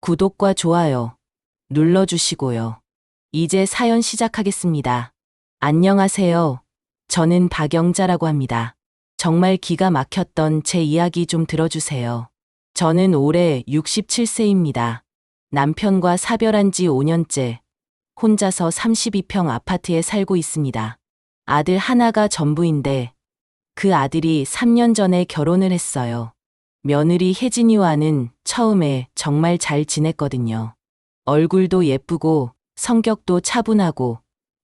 구독과 좋아요 눌러주시고요. 이제 사연 시작하겠습니다. 안녕하세요. 저는 박영자라고 합니다. 정말 기가 막혔던 제 이야기 좀 들어주세요. 저는 올해 67세입니다. 남편과 사별한 지 5년째, 혼자서 32평 아파트에 살고 있습니다. 아들 하나가 전부인데 그 아들이 3년 전에 결혼을 했어요. 며느리 혜진이와는 처음에 정말 잘 지냈거든요. 얼굴도 예쁘고 성격도 차분하고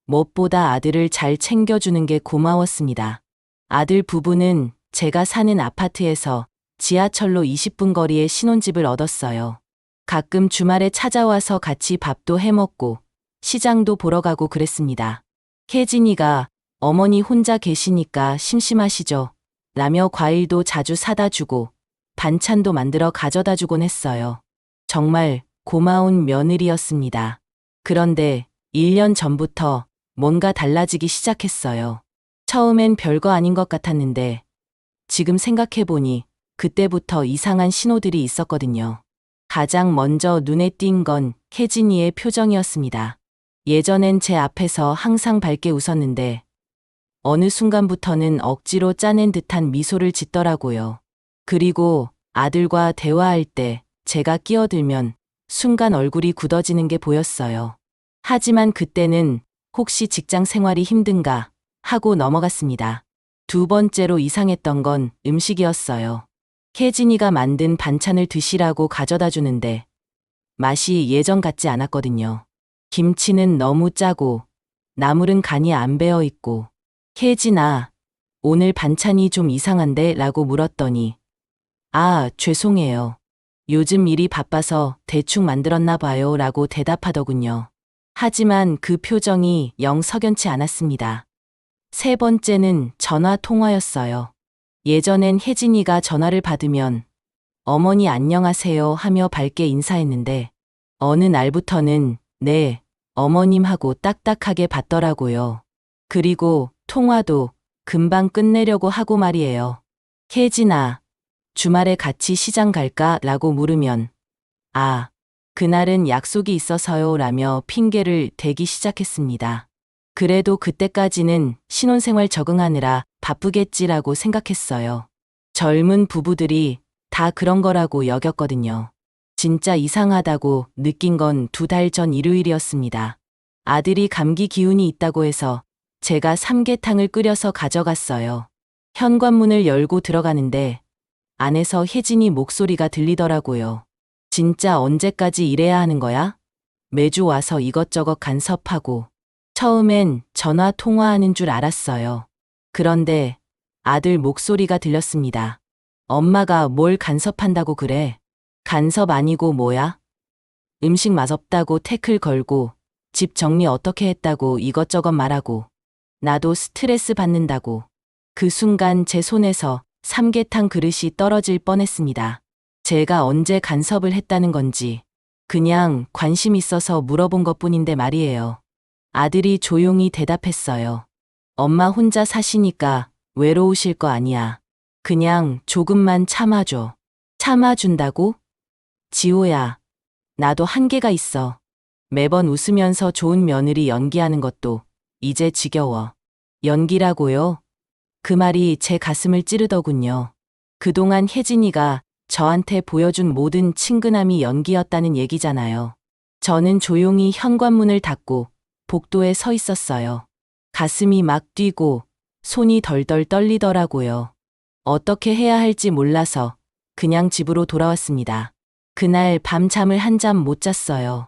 무엇보다 아들을 잘 챙겨주는 게 고마웠습니다. 아들 부부는 제가 사는 아파트에서 지하철로 20분 거리에 신혼집을 얻었어요. 가끔 주말에 찾아와서 같이 밥도 해먹고 시장도 보러 가고 그랬습니다. 혜진이가 어머니 혼자 계시니까 심심하시죠? 라며 과일도 자주 사다 주고 반찬도 만들어 가져다 주곤 했어요. 정말 고마운 며느리였습니다. 그런데 1년 전부터 뭔가 달라지기 시작했어요. 처음엔 별거 아닌 것 같았는데 지금 생각해보니 그때부터 이상한 신호들이 있었거든요. 가장 먼저 눈에 띈 건 혜진이의 표정이었습니다. 예전엔 제 앞에서 항상 밝게 웃었는데 어느 순간부터는 억지로 짜낸 듯한 미소를 짓더라고요. 그리고 아들과 대화할 때 제가 끼어들면 순간 얼굴이 굳어지는 게 보였어요. 하지만 그때는 혹시 직장 생활이 힘든가 하고 넘어갔습니다. 두 번째로 이상했던 건 음식이었어요. 혜진이가 만든 반찬을 드시라고 가져다 주는데 맛이 예전 같지 않았거든요. 김치는 너무 짜고 나물은 간이 안 배어 있고 혜진아, 오늘 반찬이 좀 이상한데? 라고 물었더니 아, 죄송해요. 요즘 일이 바빠서 대충 만들었나 봐요. 라고 대답하더군요. 하지만 그 표정이 영 석연치 않았습니다. 세 번째는 전화 통화였어요. 예전엔 혜진이가 전화를 받으면 어머니 안녕하세요 하며 밝게 인사했는데 어느 날부터는 네, 어머님 하고 딱딱하게 받더라고요. 그리고 통화도 금방 끝내려고 하고 말이에요. 혜진아, 주말에 같이 시장 갈까? 라고 물으면 아, 그날은 약속이 있어서요 라며 핑계를 대기 시작했습니다. 그래도 그때까지는 신혼생활 적응하느라 바쁘겠지라고 생각했어요. 젊은 부부들이 다 그런 거라고 여겼거든요. 진짜 이상하다고 느낀 건 2달 전 일요일이었습니다. 아들이 감기 기운이 있다고 해서 제가 삼계탕을 끓여서 가져갔어요. 현관문을 열고 들어가는데 안에서 혜진이 목소리가 들리더라고요. 진짜 언제까지 이래야 하는 거야? 매주 와서 이것저것 간섭하고. 처음엔 전화 통화하는 줄 알았어요. 그런데 아들 목소리가 들렸습니다. 엄마가 뭘 간섭한다고 그래? 간섭 아니고 뭐야? 음식 맛없다고 태클 걸고 집 정리 어떻게 했다고 이것저것 말하고 나도 스트레스 받는다고. 그 순간 제 손에서 삼계탕 그릇이 떨어질 뻔했습니다. 제가 언제 간섭을 했다는 건지 그냥 관심 있어서 물어본 것뿐인데 말이에요. 아들이 조용히 대답했어요. 엄마 혼자 사시니까 외로우실 거 아니야. 그냥 조금만 참아줘. 참아준다고? 지호야, 나도 한계가 있어. 매번 웃으면서 좋은 며느리 연기하는 것도 이제 지겨워. 연기라고요? 그 말이 제 가슴을 찌르더군요. 그동안 혜진이가 저한테 보여준 모든 친근함이 연기였다는 얘기잖아요. 저는 조용히 현관문을 닫고 복도에 서 있었어요. 가슴이 막 뛰고 손이 덜덜 떨리더라고요. 어떻게 해야 할지 몰라서 그냥 집으로 돌아왔습니다. 그날 밤 잠을 한 잠 못 잤어요.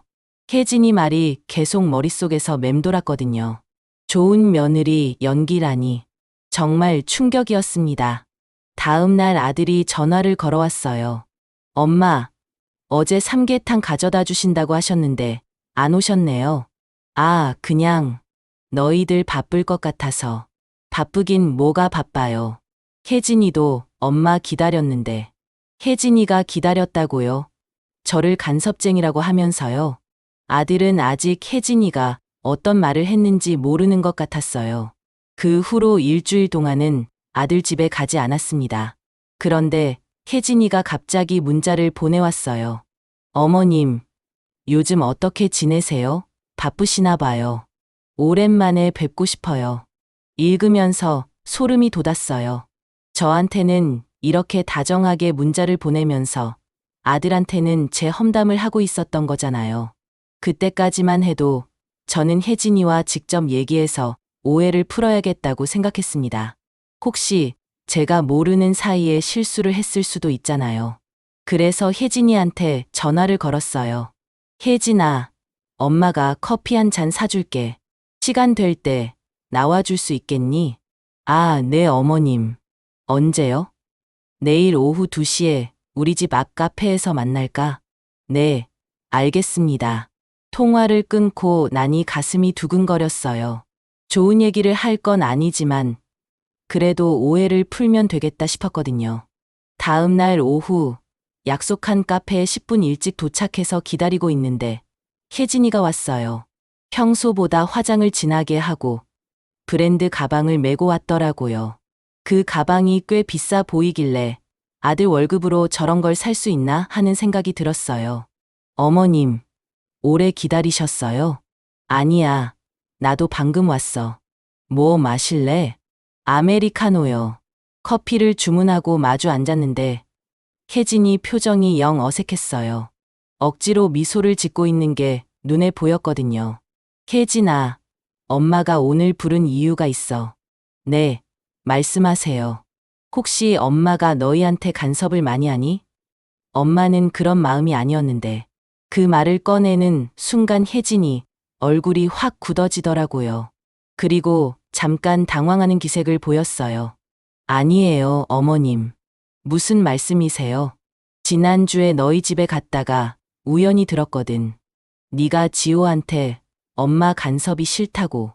혜진이 말이 계속 머릿속에서 맴돌았거든요. 좋은 며느리 연기라니. 정말 충격이었습니다. 다음 날 아들이 전화를 걸어왔어요. 엄마, 어제 삼계탕 가져다 주신다고 하셨는데 안 오셨네요. 아, 그냥 너희들 바쁠 것 같아서. 바쁘긴 뭐가 바빠요. 혜진이도 엄마 기다렸는데. 혜진이가 기다렸다고요? 저를 간섭쟁이라고 하면서요. 아들은 아직 혜진이가 어떤 말을 했는지 모르는 것 같았어요. 그 후로 일주일 동안은 아들 집에 가지 않았습니다. 그런데 혜진이가 갑자기 문자를 보내왔어요. 어머님, 요즘 어떻게 지내세요? 바쁘시나 봐요. 오랜만에 뵙고 싶어요. 읽으면서 소름이 돋았어요. 저한테는 이렇게 다정하게 문자를 보내면서 아들한테는 제 험담을 하고 있었던 거잖아요. 그때까지만 해도 저는 혜진이와 직접 얘기해서 오해를 풀어야겠다고 생각했습니다. 혹시 제가 모르는 사이에 실수를 했을 수도 있잖아요. 그래서 혜진이한테 전화를 걸었어요. 혜진아, 엄마가 커피 한 잔 사줄게. 시간 될 때 나와줄 수 있겠니? 아, 네, 어머님. 언제요? 내일 오후 2시에 우리 집 앞 카페에서 만날까? 네, 알겠습니다. 통화를 끊고 나니 가슴이 두근거렸어요. 좋은 얘기를 할 건 아니지만 그래도 오해를 풀면 되겠다 싶었거든요. 다음 날 오후 약속한 카페에 10분 일찍 도착해서 기다리고 있는데 혜진이가 왔어요. 평소보다 화장을 진하게 하고 브랜드 가방을 메고 왔더라고요. 그 가방이 꽤 비싸 보이길래 아들 월급으로 저런 걸 살 수 있나 하는 생각이 들었어요. 어머님, 오래 기다리셨어요? 아니야, 나도 방금 왔어. 뭐 마실래? 아메리카노요. 커피를 주문하고 마주 앉았는데 혜진이 표정이 영 어색했어요. 억지로 미소를 짓고 있는 게 눈에 보였거든요. 혜진아, 엄마가 오늘 부른 이유가 있어. 네, 말씀하세요. 혹시 엄마가 너희한테 간섭을 많이 하니? 엄마는 그런 마음이 아니었는데 그 말을 꺼내는 순간 혜진이 얼굴이 확 굳어지더라고요. 그리고 잠깐 당황하는 기색을 보였어요. 아니에요, 어머님. 무슨 말씀이세요? 지난주에 너희 집에 갔다가 우연히 들었거든. 네가 지호한테 엄마 간섭이 싫다고.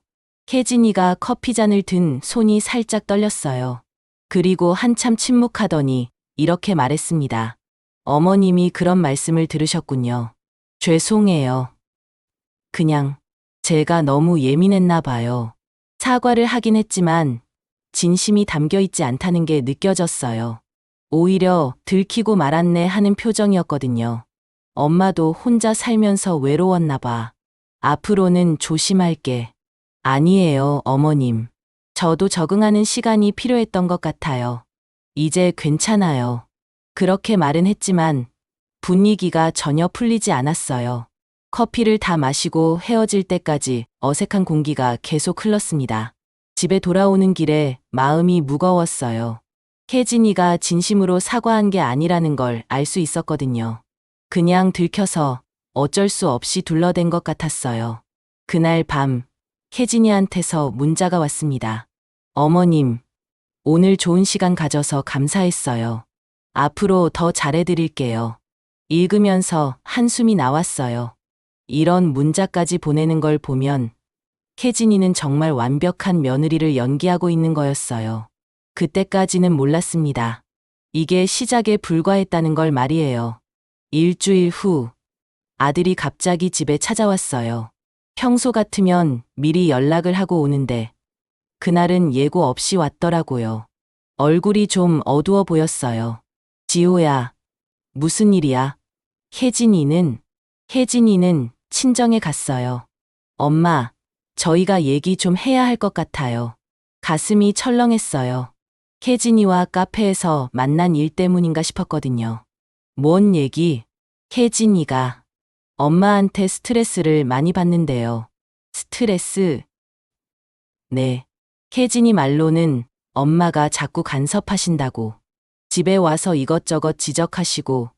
혜진이가 커피잔을 든 손이 살짝 떨렸어요. 그리고 한참 침묵하더니 이렇게 말했습니다. 어머님이 그런 말씀을 들으셨군요. 죄송해요. 그냥 제가 너무 예민했나 봐요. 사과를 하긴 했지만 진심이 담겨 있지 않다는 게 느껴졌어요. 오히려 들키고 말았네 하는 표정이었거든요. 엄마도 혼자 살면서 외로웠나 봐. 앞으로는 조심할게. 아니에요, 어머님. 저도 적응하는 시간이 필요했던 것 같아요. 이제 괜찮아요. 그렇게 말은 했지만 분위기가 전혀 풀리지 않았어요. 커피를 다 마시고 헤어질 때까지 어색한 공기가 계속 흘렀습니다. 집에 돌아오는 길에 마음이 무거웠어요. 혜진이가 진심으로 사과한 게 아니라는 걸 알 수 있었거든요. 그냥 들켜서 어쩔 수 없이 둘러댄 것 같았어요. 그날 밤 혜진이한테서 문자가 왔습니다. 어머님, 오늘 좋은 시간 가져서 감사했어요. 앞으로 더 잘해드릴게요. 읽으면서 한숨이 나왔어요. 이런 문자까지 보내는 걸 보면 혜진이는 정말 완벽한 며느리를 연기하고 있는 거였어요. 그때까지는 몰랐습니다. 이게 시작에 불과했다는 걸 말이에요. 일주일 후 아들이 갑자기 집에 찾아왔어요. 평소 같으면 미리 연락을 하고 오는데 그날은 예고 없이 왔더라고요. 얼굴이 좀 어두워 보였어요. 지호야, 무슨 일이야? 혜진이는 친정에 갔어요. 엄마, 저희가 얘기 좀 해야 할 것 같아요. 가슴이 철렁했어요. 혜진이와 카페에서 만난 일 때문인가 싶었거든요. 뭔 얘기? 혜진이가 엄마한테 스트레스를 많이 받는데요. 스트레스? 네. 혜진이 말로는 엄마가 자꾸 간섭하신다고. 집에 와서 이것저것 지적하시고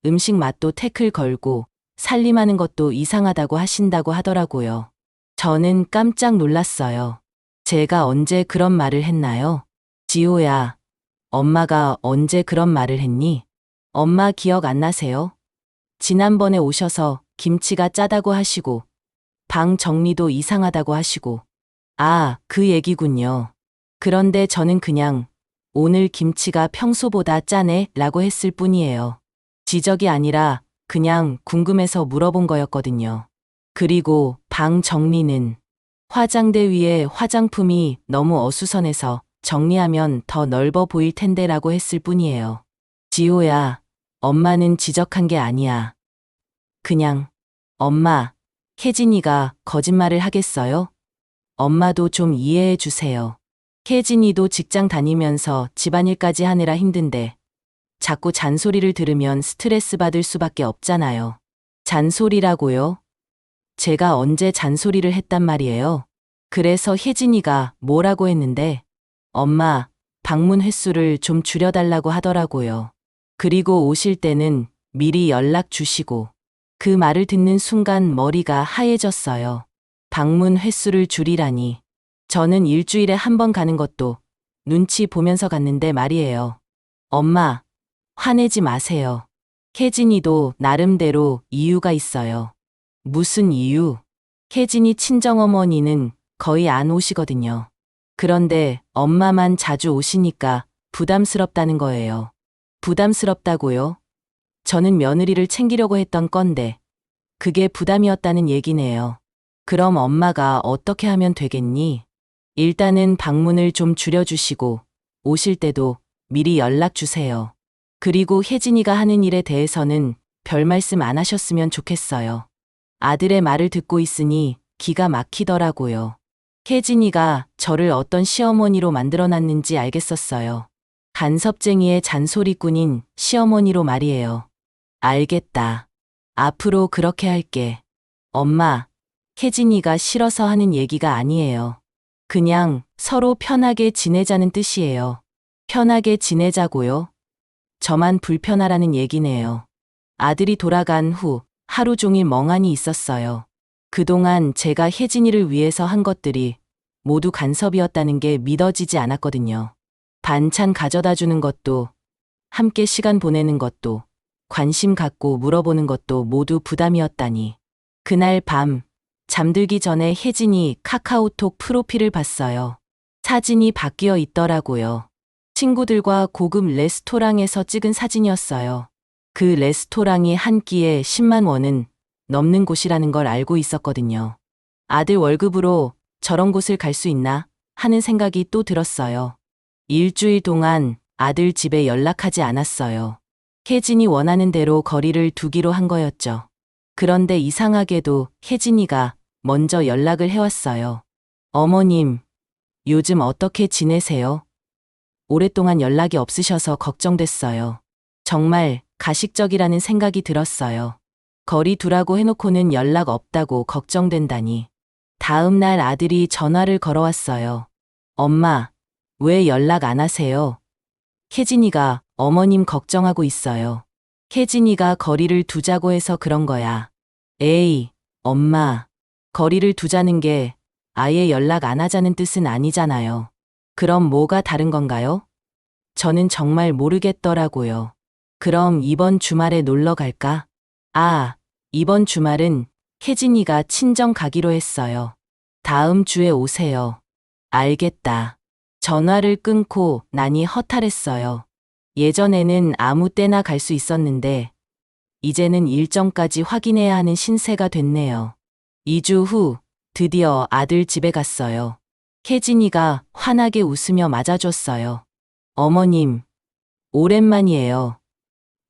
음식 맛도 태클 걸고 살림하는 것도 이상하다고 하신다고 하더라고요. 저는 깜짝 놀랐어요. 제가 언제 그런 말을 했나요? 지호야, 엄마가 언제 그런 말을 했니? 엄마 기억 안 나세요? 지난번에 오셔서 김치가 짜다고 하시고 방 정리도 이상하다고 하시고 아, 그 얘기군요. 그런데 저는 그냥 오늘 김치가 평소보다 짜네 라고 했을 뿐이에요. 지적이 아니라 그냥 궁금해서 물어본 거였거든요. 그리고 방 정리는 화장대 위에 화장품이 너무 어수선해서 정리하면 더 넓어 보일 텐데 라고 했을 뿐이에요. 지호야, 엄마는 지적한 게 아니야. 그냥, 엄마, 혜진이가 거짓말을 하겠어요? 엄마도 좀 이해해 주세요. 혜진이도 직장 다니면서 집안일까지 하느라 힘든데 자꾸 잔소리를 들으면 스트레스 받을 수밖에 없잖아요. 잔소리라고요? 제가 언제 잔소리를 했단 말이에요? 그래서 혜진이가 뭐라고 했는데 엄마, 방문 횟수를 좀 줄여달라고 하더라고요. 그리고 오실 때는 미리 연락 주시고 그 말을 듣는 순간 머리가 하얘졌어요. 방문 횟수를 줄이라니. 저는 일주일에 한 번 가는 것도 눈치 보면서 갔는데 말이에요. 엄마, 화내지 마세요. 혜진이도 나름대로 이유가 있어요. 무슨 이유? 혜진이 친정어머니는 거의 안 오시거든요. 그런데 엄마만 자주 오시니까 부담스럽다는 거예요. 부담스럽다고요? 저는 며느리를 챙기려고 했던 건데 그게 부담이었다는 얘기네요. 그럼 엄마가 어떻게 하면 되겠니? 일단은 방문을 좀 줄여주시고 오실 때도 미리 연락 주세요. 그리고 혜진이가 하는 일에 대해서는 별 말씀 안 하셨으면 좋겠어요. 아들의 말을 듣고 있으니 기가 막히더라고요. 혜진이가 저를 어떤 시어머니로 만들어놨는지 알겠었어요. 간섭쟁이의 잔소리꾼인 시어머니로 말이에요. 알겠다. 앞으로 그렇게 할게. 엄마, 혜진이가 싫어서 하는 얘기가 아니에요. 그냥 서로 편하게 지내자는 뜻이에요. 편하게 지내자고요? 저만 불편하라는 얘기네요. 아들이 돌아간 후 하루 종일 멍하니 있었어요. 그동안 제가 혜진이를 위해서 한 것들이 모두 간섭이었다는 게 믿어지지 않았거든요. 반찬 가져다 주는 것도, 함께 시간 보내는 것도, 관심 갖고 물어보는 것도 모두 부담이었다니. 그날 밤, 잠들기 전에 혜진이 카카오톡 프로필을 봤어요. 사진이 바뀌어 있더라고요. 친구들과 고급 레스토랑에서 찍은 사진이었어요. 그 레스토랑이 한 끼에 10만 원은 넘는 곳이라는 걸 알고 있었거든요. 아들 월급으로 저런 곳을 갈 수 있나 하는 생각이 또 들었어요. 일주일 동안 아들 집에 연락하지 않았어요. 혜진이 원하는 대로 거리를 두기로 한 거였죠. 그런데 이상하게도 혜진이가 먼저 연락을 해왔어요. 어머님, 요즘 어떻게 지내세요? 오랫동안 연락이 없으셔서 걱정됐어요. 정말 가식적이라는 생각이 들었어요. 거리 두라고 해놓고는 연락 없다고 걱정된다니. 다음 날 아들이 전화를 걸어왔어요. 엄마, 왜 연락 안 하세요? 혜진이가 어머님 걱정하고 있어요. 혜진이가 거리를 두자고 해서 그런 거야. 에이, 엄마, 거리를 두자는 게 아예 연락 안 하자는 뜻은 아니잖아요. 그럼 뭐가 다른 건가요? 저는 정말 모르겠더라고요. 그럼 이번 주말에 놀러 갈까? 아, 이번 주말은 혜진이가 친정 가기로 했어요. 다음 주에 오세요. 알겠다. 전화를 끊고 나니 허탈했어요. 예전에는 아무 때나 갈 수 있었는데 이제는 일정까지 확인해야 하는 신세가 됐네요. 2주 후 드디어 아들 집에 갔어요. 혜진이가 환하게 웃으며 맞아줬어요. 어머님, 오랜만이에요.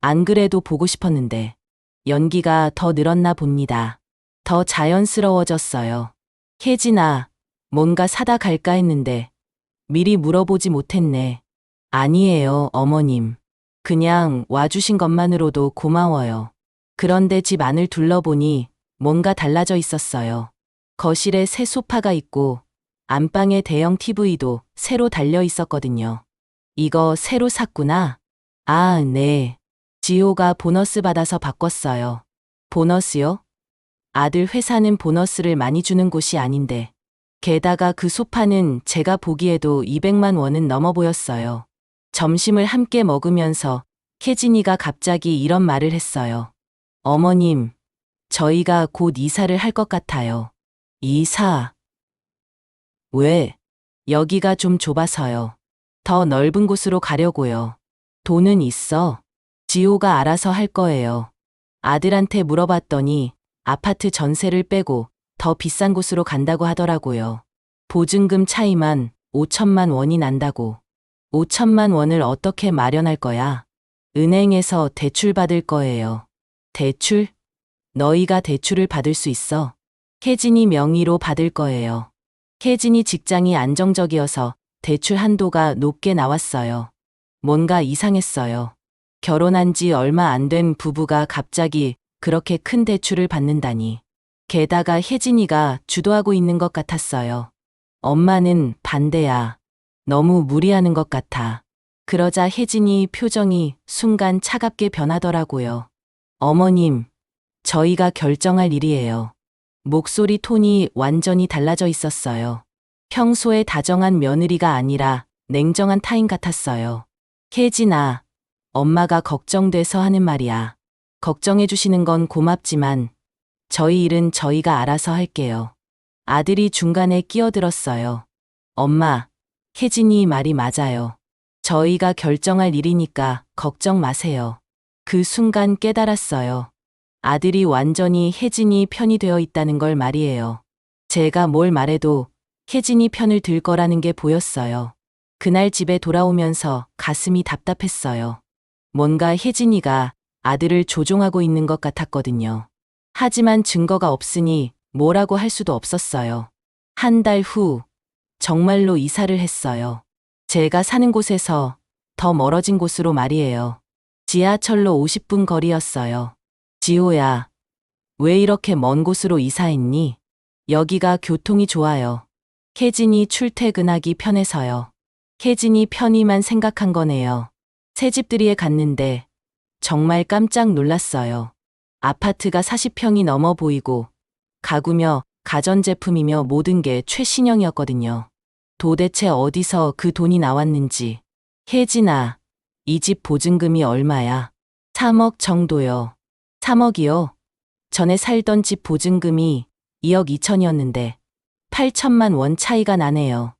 안 그래도 보고 싶었는데 연기가 더 늘었나 봅니다. 더 자연스러워졌어요. 혜진아, 뭔가 사다 갈까 했는데 미리 물어보지 못했네. 아니에요, 어머님. 그냥 와주신 것만으로도 고마워요. 그런데 집 안을 둘러보니 뭔가 달라져 있었어요. 거실에 새 소파가 있고 안방에 대형 TV도 새로 달려 있었거든요. 이거 새로 샀구나. 아, 네. 지호가 보너스 받아서 바꿨어요. 보너스요? 아들 회사는 보너스를 많이 주는 곳이 아닌데. 게다가 그 소파는 제가 보기에도 200만 원은 넘어 보였어요. 점심을 함께 먹으면서 혜진이가 갑자기 이런 말을 했어요. 어머님, 저희가 곧 이사를 할 것 같아요. 이사? 왜? 여기가 좀 좁아서요. 더 넓은 곳으로 가려고요. 돈은 있어. 지호가 알아서 할 거예요. 아들한테 물어봤더니 아파트 전세를 빼고 더 비싼 곳으로 간다고 하더라고요. 보증금 차이만 5천만 원이 난다고. 5천만 원을 어떻게 마련할 거야? 은행에서 대출 받을 거예요. 대출? 너희가 대출을 받을 수 있어. 혜진이 명의로 받을 거예요. 혜진이 직장이 안정적이어서 대출 한도가 높게 나왔어요. 뭔가 이상했어요. 결혼한 지 얼마 안 된 부부가 갑자기 그렇게 큰 대출을 받는다니. 게다가 혜진이가 주도하고 있는 것 같았어요. 엄마는 반대야. 너무 무리하는 것 같아. 그러자 혜진이 표정이 순간 차갑게 변하더라고요. 어머님, 저희가 결정할 일이에요. 목소리 톤이 완전히 달라져 있었어요. 평소에 다정한 며느리가 아니라 냉정한 타인 같았어요. 혜진아, 엄마가 걱정돼서 하는 말이야. 걱정해 주시는 건 고맙지만 저희 일은 저희가 알아서 할게요. 아들이 중간에 끼어들었어요. 엄마, 혜진이 말이 맞아요. 저희가 결정할 일이니까 걱정 마세요. 그 순간 깨달았어요. 아들이 완전히 혜진이 편이 되어 있다는 걸 말이에요. 제가 뭘 말해도 혜진이 편을 들 거라는 게 보였어요. 그날 집에 돌아오면서 가슴이 답답했어요. 뭔가 혜진이가 아들을 조종하고 있는 것 같았거든요. 하지만 증거가 없으니 뭐라고 할 수도 없었어요. 한 달 후, 정말로 이사를 했어요. 제가 사는 곳에서 더 멀어진 곳으로 말이에요. 지하철로 50분 거리였어요. 지호야, 왜 이렇게 먼 곳으로 이사했니? 여기가 교통이 좋아요. 혜진이 출퇴근하기 편해서요. 혜진이 편의만 생각한 거네요. 새집들이에 갔는데 정말 깜짝 놀랐어요. 아파트가 40평이 넘어 보이고 가구며 가전제품이며 모든 게 최신형이었거든요. 도대체 어디서 그 돈이 나왔는지. 혜진아, 이 집 보증금이 얼마야? 3억 정도요. 3억이요? 전에 살던 집 보증금이 2억 2천이었는데 8천만 원 차이가 나네요.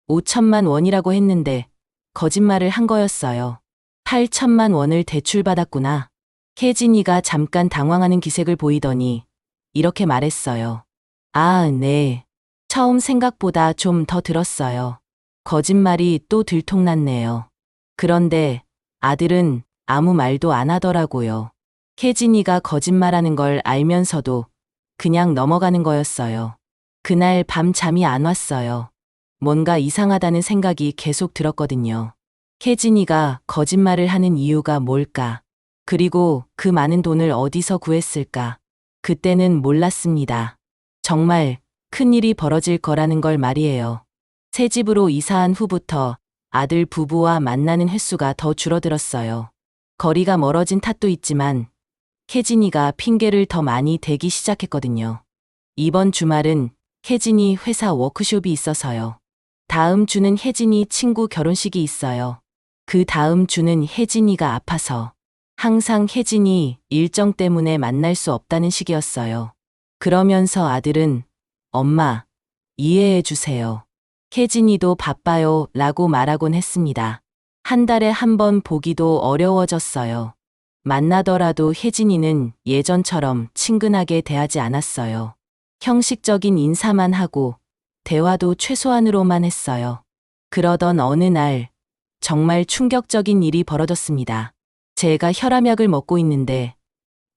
5천만 원이라고 했는데 거짓말을 한 거였어요. 8천만 원을 대출받았구나. 혜진이가 잠깐 당황하는 기색을 보이더니 이렇게 말했어요. 아, 네. 처음 생각보다 좀 더 들었어요. 거짓말이 또 들통났네요. 그런데 아들은 아무 말도 안 하더라고요. 혜진이가 거짓말하는 걸 알면서도 그냥 넘어가는 거였어요. 그날 밤 잠이 안 왔어요. 뭔가 이상하다는 생각이 계속 들었거든요. 혜진이가 거짓말을 하는 이유가 뭘까? 그리고 그 많은 돈을 어디서 구했을까? 그때는 몰랐습니다. 정말 큰일이 벌어질 거라는 걸 말이에요. 새 집으로 이사한 후부터 아들 부부와 만나는 횟수가 더 줄어들었어요. 거리가 멀어진 탓도 있지만 혜진이가 핑계를 더 많이 대기 시작했거든요. 이번 주말은 혜진이 회사 워크숍이 있어서요. 다음 주는 혜진이 친구 결혼식이 있어요. 그 다음 주는 혜진이가 아파서 항상 혜진이 일정 때문에 만날 수 없다는 시기였어요. 그러면서 아들은 엄마, 이해해 주세요. 혜진이도 바빠요 라고 말하곤 했습니다. 한 달에 한 번 보기도 어려워졌어요. 만나더라도 혜진이는 예전처럼 친근하게 대하지 않았어요. 형식적인 인사만 하고 대화도 최소한으로만 했어요. 그러던 어느 날 정말 충격적인 일이 벌어졌습니다. 제가 혈압약을 먹고 있는데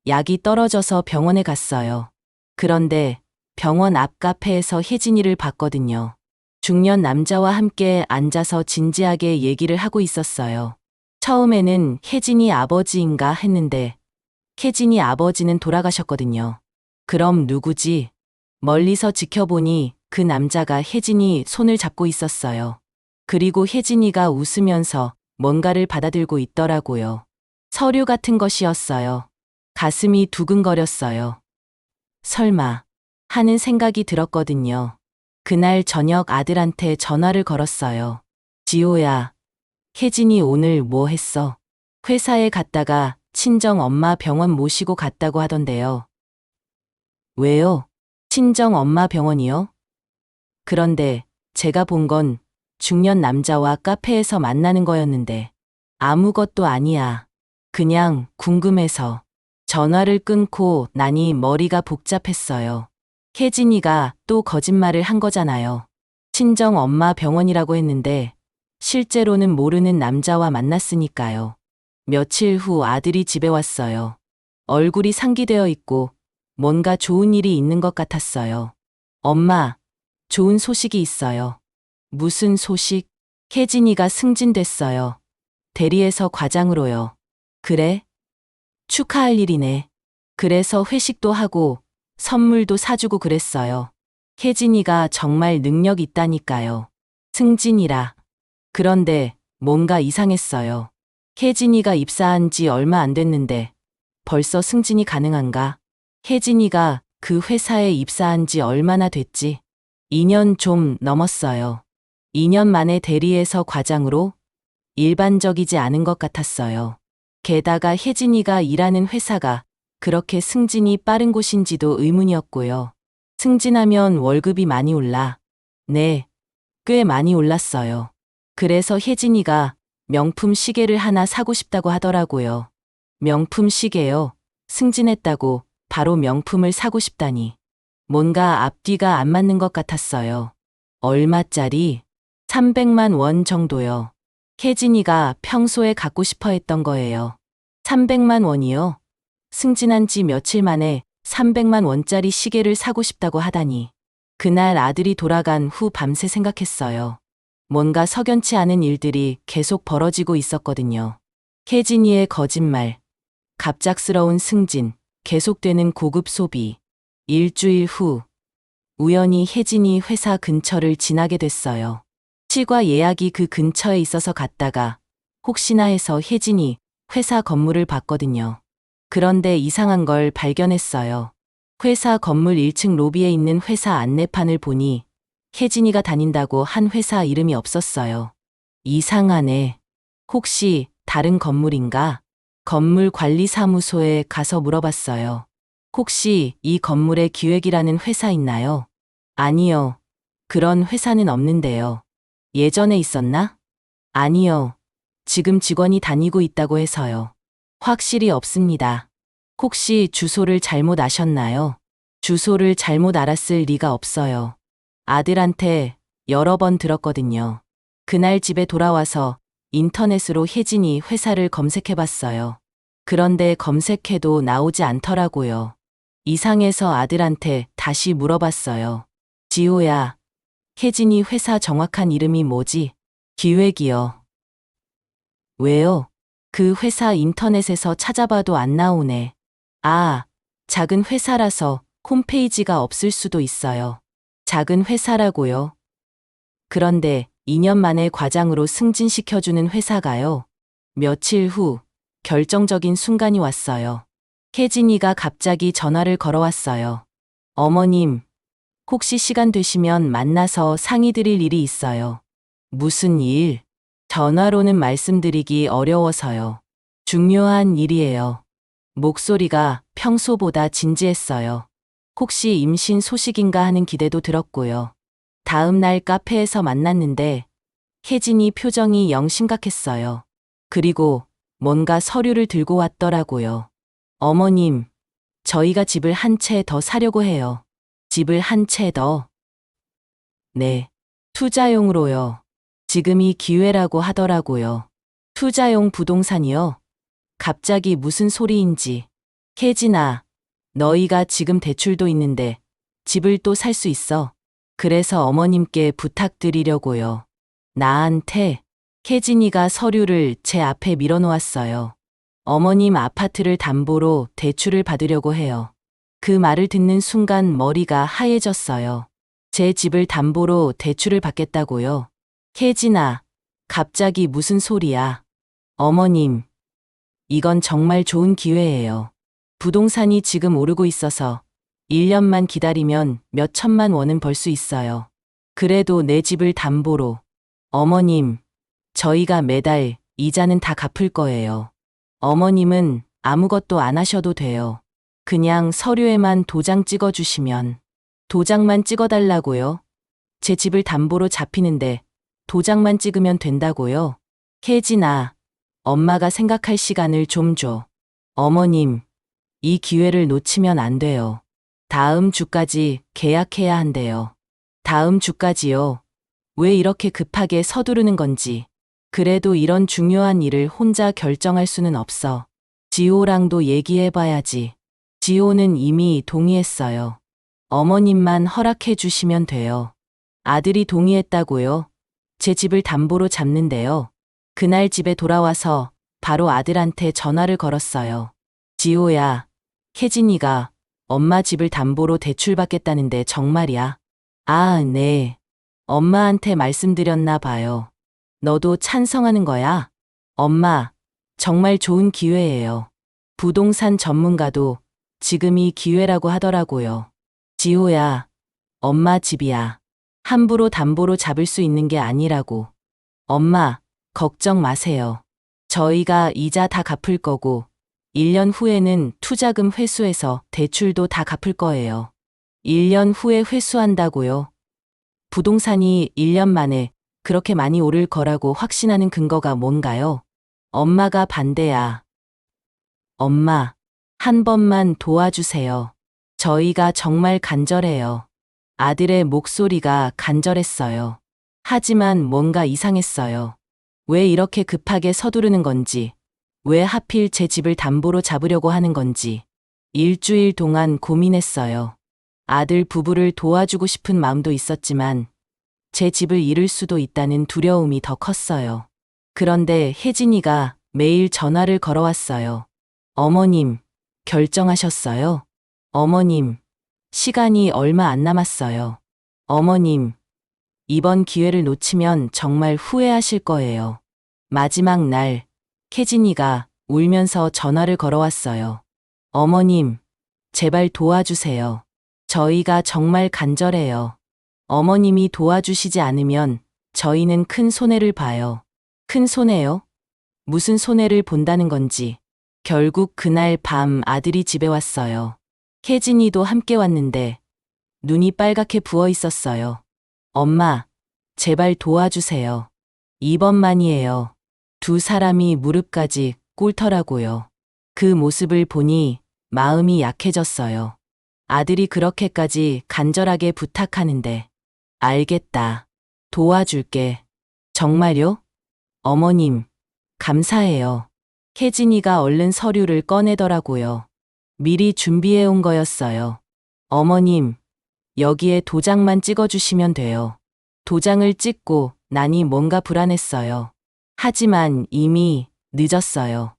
약이 떨어져서 병원에 갔어요. 그런데 병원 앞 카페에서 혜진이를 봤거든요. 중년 남자와 함께 앉아서 진지하게 얘기를 하고 있었어요. 처음에는 혜진이 아버지인가 했는데 혜진이 아버지는 돌아가셨거든요. 그럼 누구지? 멀리서 지켜보니 그 남자가 혜진이 손을 잡고 있었어요. 그리고 혜진이가 웃으면서 뭔가를 받아들고 있더라고요. 서류 같은 것이었어요. 가슴이 두근거렸어요. 설마 하는 생각이 들었거든요. 그날 저녁 아들한테 전화를 걸었어요. 지호야, 혜진이 오늘 뭐 했어? 회사에 갔다가 친정 엄마 병원 모시고 갔다고 하던데요. 왜요? 친정 엄마 병원이요? 그런데 제가 본 건 중년 남자와 카페에서 만나는 거였는데 아무것도 아니야. 그냥 궁금해서. 전화를 끊고 나니 머리가 복잡했어요. 혜진이가 또 거짓말을 한 거잖아요. 친정 엄마 병원이라고 했는데 실제로는 모르는 남자와 만났으니까요. 며칠 후 아들이 집에 왔어요. 얼굴이 상기되어 있고 뭔가 좋은 일이 있는 것 같았어요. 엄마, 좋은 소식이 있어요. 무슨 소식? 혜진이가 승진됐어요. 대리에서 과장으로요. 그래? 축하할 일이네. 그래서 회식도 하고 선물도 사주고 그랬어요. 혜진이가 정말 능력 있다니까요. 승진이라. 그런데 뭔가 이상했어요. 혜진이가 입사한 지 얼마 안 됐는데 벌써 승진이 가능한가? 혜진이가 그 회사에 입사한 지 얼마나 됐지? 2년 좀 넘었어요. 2년 만에 대리에서 과장으로? 일반적이지 않은 것 같았어요. 게다가 혜진이가 일하는 회사가 그렇게 승진이 빠른 곳인지도 의문이었고요. 승진하면 월급이 많이 올라. 네, 꽤 많이 올랐어요. 그래서 혜진이가 명품 시계를 하나 사고 싶다고 하더라고요. 명품 시계요. 승진했다고 바로 명품을 사고 싶다니. 뭔가 앞뒤가 안 맞는 것 같았어요. 얼마짜리? 300만 원 정도요. 혜진이가 평소에 갖고 싶어 했던 거예요. 300만 원이요? 승진한 지 며칠 만에 300만 원짜리 시계를 사고 싶다고 하다니. 그날 아들이 돌아간 후 밤새 생각했어요. 뭔가 석연치 않은 일들이 계속 벌어지고 있었거든요. 혜진이의 거짓말, 갑작스러운 승진, 계속되는 고급 소비. 일주일 후, 우연히 혜진이 회사 근처를 지나게 됐어요. 치과 예약이 그 근처에 있어서 갔다가 혹시나 해서 혜진이 회사 건물을 봤거든요. 그런데 이상한 걸 발견했어요. 회사 건물 1층 로비에 있는 회사 안내판을 보니 혜진이가 다닌다고 한 회사 이름이 없었어요. 이상하네. 혹시 다른 건물인가? 건물 관리사무소에 가서 물어봤어요. 혹시 이 건물에 기획이라는 회사 있나요? 아니요. 그런 회사는 없는데요. 예전에 있었나? 아니요. 지금 직원이 다니고 있다고 해서요. 확실히 없습니다. 혹시 주소를 잘못 아셨나요? 주소를 잘못 알았을 리가 없어요. 아들한테 여러 번 들었거든요. 그날 집에 돌아와서 인터넷으로 혜진이 회사를 검색해봤어요. 그런데 검색해도 나오지 않더라고요. 이상해서 아들한테 다시 물어봤어요. 지호야, 혜진이 회사 정확한 이름이 뭐지? 기획이요. 왜요? 그 회사 인터넷에서 찾아봐도 안 나오네. 아, 작은 회사라서 홈페이지가 없을 수도 있어요. 작은 회사라고요? 그런데 2년 만에 과장으로 승진시켜주는 회사가요. 며칠 후 결정적인 순간이 왔어요. 혜진이가 갑자기 전화를 걸어왔어요. 어머님, 혹시 시간 되시면 만나서 상의 드릴 일이 있어요. 무슨 일? 전화로는 말씀드리기 어려워서요. 중요한 일이에요. 목소리가 평소보다 진지했어요. 혹시 임신 소식인가 하는 기대도 들었고요. 다음 날 카페에서 만났는데 혜진이 표정이 영 심각했어요. 그리고 뭔가 서류를 들고 왔더라고요. 어머님, 저희가 집을 한 채 더 사려고 해요. 집을 한 채 더? 네. 투자용으로요. 지금이 기회라고 하더라고요. 투자용 부동산이요? 갑자기 무슨 소리인지. 혜진아, 너희가 지금 대출도 있는데 집을 또 살 수 있어. 그래서 어머님께 부탁드리려고요. 나한테? 혜진이가 서류를 제 앞에 밀어놓았어요. 어머님 아파트를 담보로 대출을 받으려고 해요. 그 말을 듣는 순간 머리가 하얘졌어요. 제 집을 담보로 대출을 받겠다고요? 혜진아, 갑자기 무슨 소리야? 어머님, 이건 정말 좋은 기회예요. 부동산이 지금 오르고 있어서 1년만 기다리면 몇 천만 원은 벌 수 있어요. 그래도 내 집을 담보로. 어머님, 저희가 매달 이자는 다 갚을 거예요. 어머님은 아무것도 안 하셔도 돼요. 그냥 서류에만 도장 찍어주시면. 도장만 찍어달라고요? 제 집을 담보로 잡히는데 도장만 찍으면 된다고요? 혜진아, 엄마가 생각할 시간을 좀 줘. 어머님, 이 기회를 놓치면 안 돼요. 다음 주까지 계약해야 한대요. 다음 주까지요? 왜 이렇게 급하게 서두르는 건지. 그래도 이런 중요한 일을 혼자 결정할 수는 없어. 지호랑도 얘기해봐야지. 지호는 이미 동의했어요. 어머님만 허락해 주시면 돼요. 아들이 동의했다고요? 제 집을 담보로 잡는데요. 그날 집에 돌아와서 바로 아들한테 전화를 걸었어요. 지호야, 혜진이가 엄마 집을 담보로 대출받겠다는데 정말이야? 아, 네. 엄마한테 말씀드렸나 봐요. 너도 찬성하는 거야? 엄마, 정말 좋은 기회예요. 부동산 전문가도 지금이 기회라고 하더라고요. 지호야, 엄마 집이야. 함부로 담보로 잡을 수 있는 게 아니라고. 엄마, 걱정 마세요. 저희가 이자 다 갚을 거고, 1년 후에는 투자금 회수해서 대출도 다 갚을 거예요. 1년 후에 회수한다고요? 부동산이 1년 만에 그렇게 많이 오를 거라고 확신하는 근거가 뭔가요? 엄마가 반대야. 엄마, 한 번만 도와주세요. 저희가 정말 간절해요. 아들의 목소리가 간절했어요. 하지만 뭔가 이상했어요. 왜 이렇게 급하게 서두르는 건지, 왜 하필 제 집을 담보로 잡으려고 하는 건지, 일주일 동안 고민했어요. 아들 부부를 도와주고 싶은 마음도 있었지만, 제 집을 잃을 수도 있다는 두려움이 더 컸어요. 그런데 혜진이가 매일 전화를 걸어왔어요. 어머님, 결정하셨어요? 어머님, 시간이 얼마 안 남았어요. 어머님, 이번 기회를 놓치면 정말 후회하실 거예요. 마지막 날, 혜진이가 울면서 전화를 걸어왔어요. 어머님, 제발 도와주세요. 저희가 정말 간절해요. 어머님이 도와주시지 않으면 저희는 큰 손해를 봐요. 큰 손해요? 무슨 손해를 본다는 건지. 결국 그날 밤 아들이 집에 왔어요. 혜진이도 함께 왔는데 눈이 빨갛게 부어 있었어요. 엄마, 제발 도와주세요. 이번만이에요. 두 사람이 무릎까지 꿇더라고요. 그 모습을 보니 마음이 약해졌어요. 아들이 그렇게까지 간절하게 부탁하는데, 알겠다. 도와줄게. 정말요? 어머님, 감사해요. 혜진이가 얼른 서류를 꺼내더라고요. 미리 준비해 온 거였어요. 어머님, 여기에 도장만 찍어주시면 돼요. 도장을 찍고 나니 뭔가 불안했어요. 하지만 이미 늦었어요.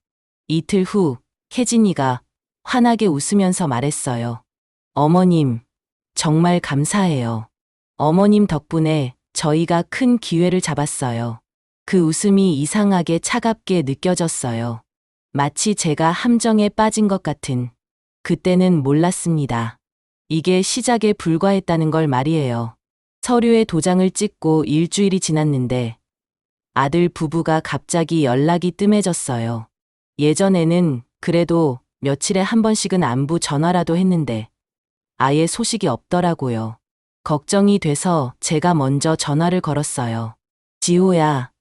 이틀 후, 혜진이가 환하게 웃으면서 말했어요. 어머님, 정말 감사해요. 어머님 덕분에 저희가 큰 기회를 잡았어요. 그 웃음이 이상하게 차갑게 느껴졌어요. 마치 제가 함정에 빠진 것 같은. 그때는 몰랐습니다. 이게 시작에 불과했다는 걸 말이에요. 서류에 도장을 찍고 일주일이 지났는데 아들 부부가 갑자기 연락이 뜸해졌어요. 예전에는 그래도 며칠에 한 번씩은 안부 전화라도 했는데 아예 소식이 없더라고요. 걱정이 돼서 제가 먼저 전화를 걸었어요. 지호야,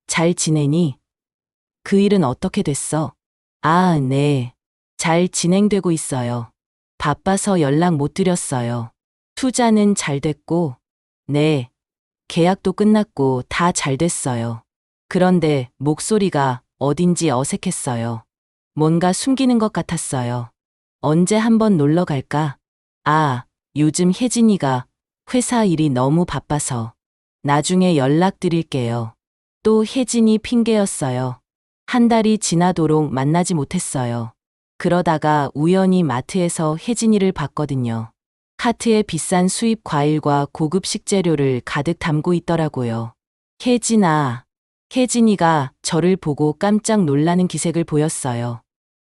잘 지내니? 그 일은 어떻게 됐어? 아, 네. 잘 진행되고 있어요. 바빠서 연락 못 드렸어요. 투자는 잘 됐고, 네. 계약도 끝났고 다 잘 됐어요. 그런데 목소리가 어딘지 어색했어요. 뭔가 숨기는 것 같았어요. 언제 한번 놀러 갈까? 아, 요즘 혜진이가 회사 일이 너무 바빠서 나중에 연락드릴게요. 또 혜진이 핑계였어요. 한 달이 지나도록 만나지 못했어요. 그러다가 우연히 마트에서 혜진이를 봤거든요. 카트에 비싼 수입 과일과 고급 식재료를 가득 담고 있더라고요. 혜진아. 혜진이가 저를 보고 깜짝 놀라는 기색을 보였어요.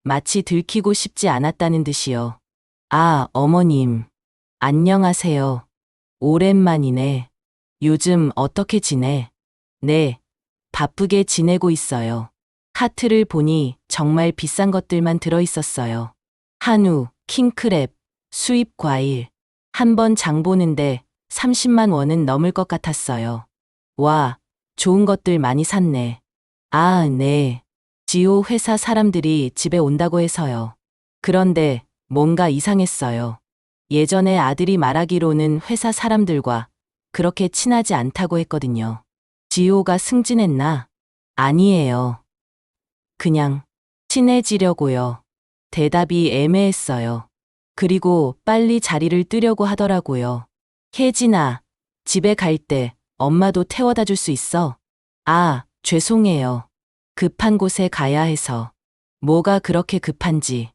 마치 들키고 싶지 않았다는 듯이요. 아, 어머님. 안녕하세요. 오랜만이네. 요즘 어떻게 지내? 네. 바쁘게 지내고 있어요. 카트를 보니 정말 비싼 것들만 들어있었어요. 한우, 킹크랩, 수입 과일. 한 번 장 보는데 30만 원은 넘을 것 같았어요. 와, 좋은 것들 많이 샀네. 아, 네. 지호 회사 사람들이 집에 온다고 해서요. 그런데 뭔가 이상했어요. 예전에 아들이 말하기로는 회사 사람들과 그렇게 친하지 않다고 했거든요. 지호가 승진했나? 아니에요. 그냥 친해지려고요. 대답이 애매했어요. 그리고 빨리 자리를 뜨려고 하더라고요. 혜진아, 집에 갈 때 엄마도 태워다 줄 수 있어? 아, 죄송해요. 급한 곳에 가야 해서. 뭐가 그렇게 급한지.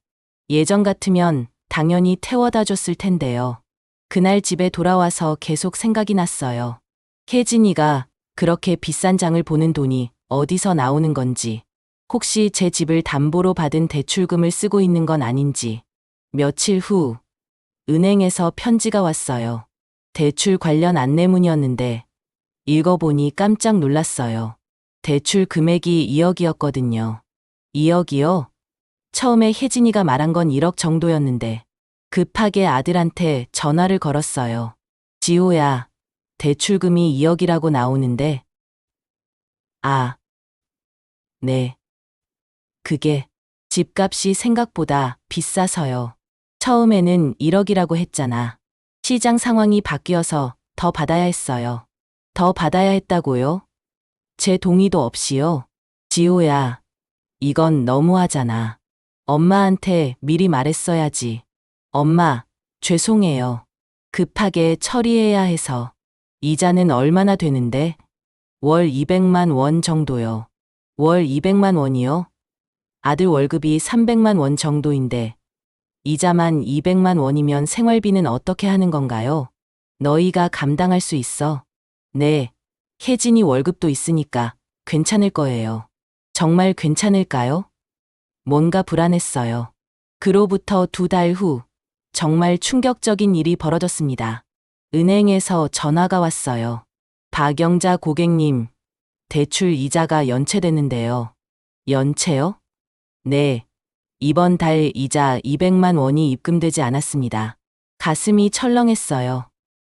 예전 같으면 당연히 태워다 줬을 텐데요. 그날 집에 돌아와서 계속 생각이 났어요. 혜진이가 그렇게 비싼 장을 보는 돈이 어디서 나오는 건지, 혹시 제 집을 담보로 받은 대출금을 쓰고 있는 건 아닌지. 며칠 후, 은행에서 편지가 왔어요. 대출 관련 안내문이었는데, 읽어보니 깜짝 놀랐어요. 대출 금액이 2억이었거든요. 2억이요? 처음에 혜진이가 말한 건 1억 정도였는데, 급하게 아들한테 전화를 걸었어요. 지호야, 대출금이 2억이라고 나오는데. 아, 네. 그게 집값이 생각보다 비싸서요. 처음에는 1억이라고 했잖아. 시장 상황이 바뀌어서 더 받아야 했어요. 더 받아야 했다고요? 제 동의도 없이요? 지호야, 이건 너무하잖아. 엄마한테 미리 말했어야지. 엄마, 죄송해요. 급하게 처리해야 해서. 이자는 얼마나 되는데? 월 200만 원 정도요. 월 200만 원이요? 아들 월급이 300만 원 정도인데, 이자만 200만 원이면 생활비는 어떻게 하는 건가요? 너희가 감당할 수 있어? 네, 혜진이 월급도 있으니까 괜찮을 거예요. 정말 괜찮을까요? 뭔가 불안했어요. 그로부터 2달 후, 정말 충격적인 일이 벌어졌습니다. 은행에서 전화가 왔어요. 박영자 고객님, 대출 이자가 연체되는데요. 연체요? 네. 이번 달 이자 200만 원이 입금되지 않았습니다. 가슴이 철렁했어요.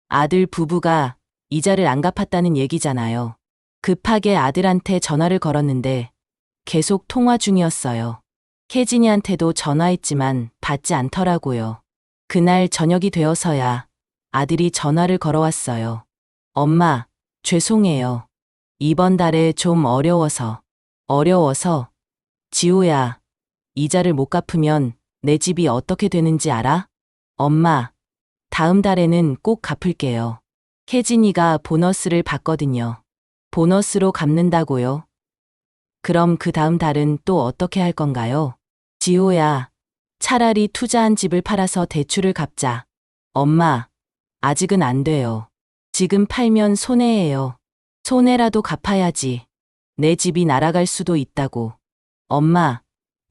아들 부부가 이자를 안 갚았다는 얘기잖아요. 급하게 아들한테 전화를 걸었는데 계속 통화 중이었어요. 혜진이한테도 전화했지만 받지 않더라고요. 그날 저녁이 되어서야 아들이 전화를 걸어왔어요. 엄마, 죄송해요. 이번 달에 좀 어려워서. 지호야, 이자를 못 갚으면 내 집이 어떻게 되는지 알아? 엄마, 다음 달에는 꼭 갚을게요. 혜진이가 보너스를 받거든요. 보너스로 갚는다고요? 그럼 그 다음 달은 또 어떻게 할 건가요? 지호야, 차라리 투자한 집을 팔아서 대출을 갚자. 엄마, 아직은 안 돼요. 지금 팔면 손해예요. 손해라도 갚아야지. 내 집이 날아갈 수도 있다고. 엄마,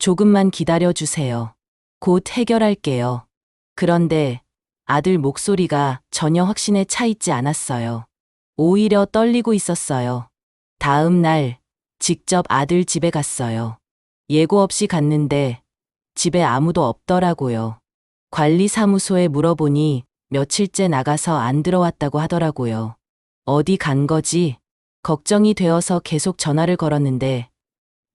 조금만 기다려 주세요. 곧 해결할게요. 그런데 아들 목소리가 전혀 확신에 차 있지 않았어요. 오히려 떨리고 있었어요. 다음 날 직접 아들 집에 갔어요. 예고 없이 갔는데 집에 아무도 없더라고요. 관리사무소에 물어보니 며칠째 나가서 안 들어왔다고 하더라고요. 어디 간 거지? 걱정이 되어서 계속 전화를 걸었는데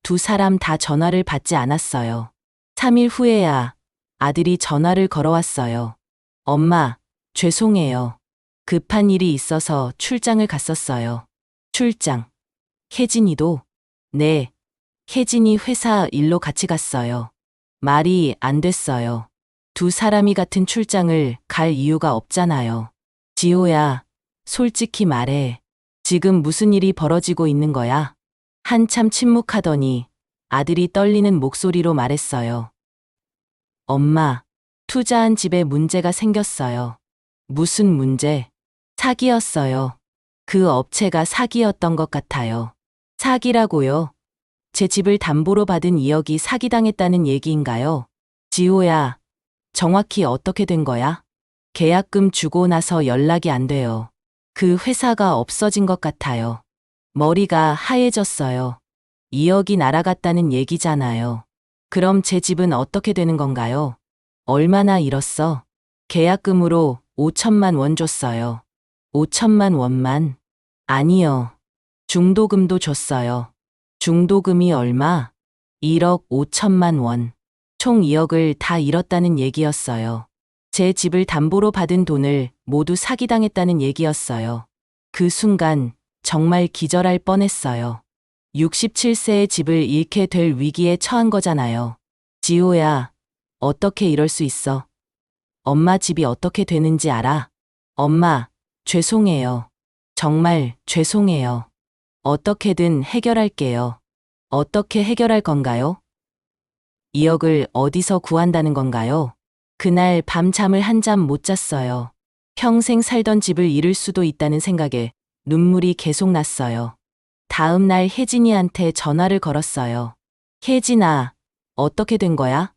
두 사람 다 전화를 받지 않았어요. 3일 후에야 아들이 전화를 걸어왔어요. 엄마, 죄송해요. 급한 일이 있어서 출장을 갔었어요. 출장. 혜진이도? 네. 혜진이 회사 일로 같이 갔어요. 말이 안 됐어요. 두 사람이 같은 출장을 갈 이유가 없잖아요. 지호야, 솔직히 말해. 지금 무슨 일이 벌어지고 있는 거야? 한참 침묵하더니 아들이 떨리는 목소리로 말했어요. 엄마, 투자한 집에 문제가 생겼어요. 무슨 문제? 사기였어요. 그 업체가 사기였던 것 같아요. 사기라고요? 제 집을 담보로 받은 2억이 사기당했다는 얘기인가요? 지호야, 정확히 어떻게 된 거야? 계약금 주고 나서 연락이 안 돼요. 그 회사가 없어진 것 같아요. 머리가 하얘졌어요. 2억이 날아갔다는 얘기잖아요. 그럼 제 집은 어떻게 되는 건가요? 얼마나 잃었어? 계약금으로 5천만 원 줬어요. 5천만 원만? 아니요. 중도금도 줬어요. 중도금이 얼마? 1억 5천만 원. 총 2억을 다 잃었다는 얘기였어요. 제 집을 담보로 받은 돈을 모두 사기당했다는 얘기였어요. 그 순간 정말 기절할 뻔했어요. 67세의 집을 잃게 될 위기에 처한 거잖아요. 지호야, 어떻게 이럴 수 있어? 엄마 집이 어떻게 되는지 알아? 엄마, 죄송해요. 정말 죄송해요. 어떻게든 해결할게요. 어떻게 해결할 건가요? 2억을 어디서 구한다는 건가요? 그날 밤 잠을 한 잠 못 잤어요. 평생 살던 집을 잃을 수도 있다는 생각에 눈물이 계속 났어요. 다음 날 혜진이한테 전화를 걸었어요. 혜진아, 어떻게 된 거야?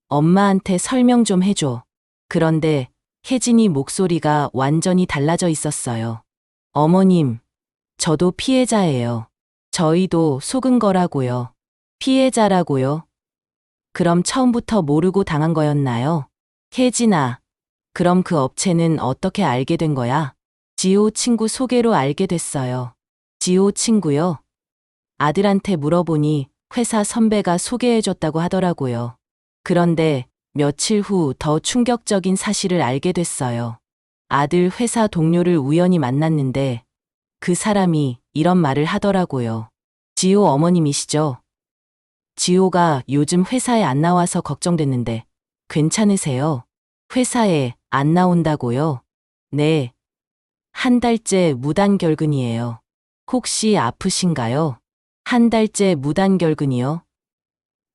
엄마한테 설명 좀 해줘. 그런데 혜진이 목소리가 완전히 달라져 있었어요. 어머님, 저도 피해자예요. 저희도 속은 거라고요. 피해자라고요? 그럼 처음부터 모르고 당한 거였나요? 혜진아, 그럼 그 업체는 어떻게 알게 된 거야? 지호 친구 소개로 알게 됐어요. 지호 친구요? 아들한테 물어보니 회사 선배가 소개해줬다고 하더라고요. 그런데 며칠 후 더 충격적인 사실을 알게 됐어요. 아들 회사 동료를 우연히 만났는데 그 사람이 이런 말을 하더라고요. 지호 어머님이시죠? 지호가 요즘 회사에 안 나와서 걱정됐는데 괜찮으세요? 회사에 안 나온다고요? 네. 한 달째 무단결근이에요. 혹시 아프신가요? 한 달째 무단결근이요?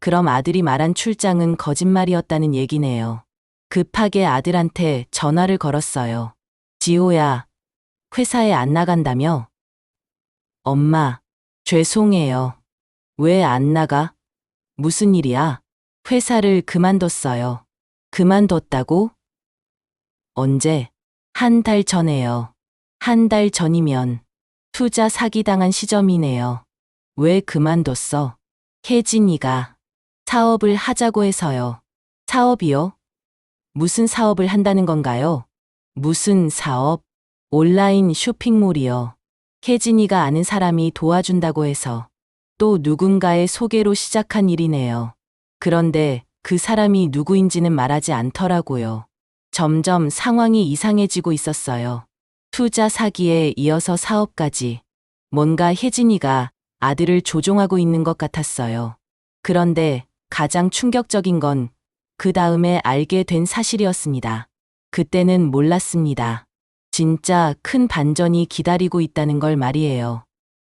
그럼 아들이 말한 출장은 거짓말이었다는 얘기네요. 급하게 아들한테 전화를 걸었어요. 지호야, 회사에 안 나간다며? 엄마, 죄송해요. 왜 안 나가? 무슨 일이야? 회사를 그만뒀어요. 그만뒀다고? 언제? 한 달 전에요. 한 달 전이면 투자 사기당한 시점이네요. 왜 그만뒀어? 혜진이가 사업을 하자고 해서요. 사업이요? 무슨 사업을 한다는 건가요? 무슨 사업? 온라인 쇼핑몰이요. 혜진이가 아는 사람이 도와준다고 해서 또 누군가의 소개로 시작한 일이네요. 그런데 그 사람이 누구인지는 말하지 않더라고요. 점점 상황이 이상해지고 있었어요. 투자 사기에 이어서 사업까지. 뭔가 혜진이가 아들을 조종하고 있는 것 같았어요. 그런데 가장 충격적인 건 그 다음에 알게 된 사실이었습니다. 그때는 몰랐습니다. 진짜 큰 반전이 기다리고 있다는 걸 말이에요.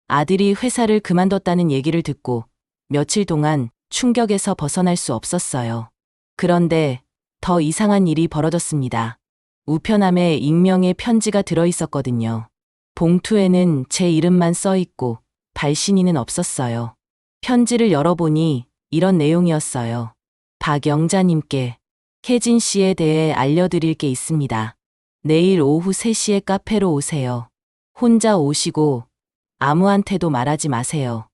아들이 회사를 그만뒀다는 얘기를 듣고 며칠 동안 충격에서 벗어날 수 없었어요. 그런데 더 이상한 일이 벌어졌습니다. 우편함에 익명의 편지가 들어있었거든요. 봉투에는 제 이름만 써있고 발신인은 없었어요. 편지를 열어보니 이런 내용이었어요. 박영자님께 혜진 씨에 대해 알려드릴 게 있습니다. 내일 오후 3시에 카페로 오세요. 혼자 오시고 아무한테도 말하지 마세요.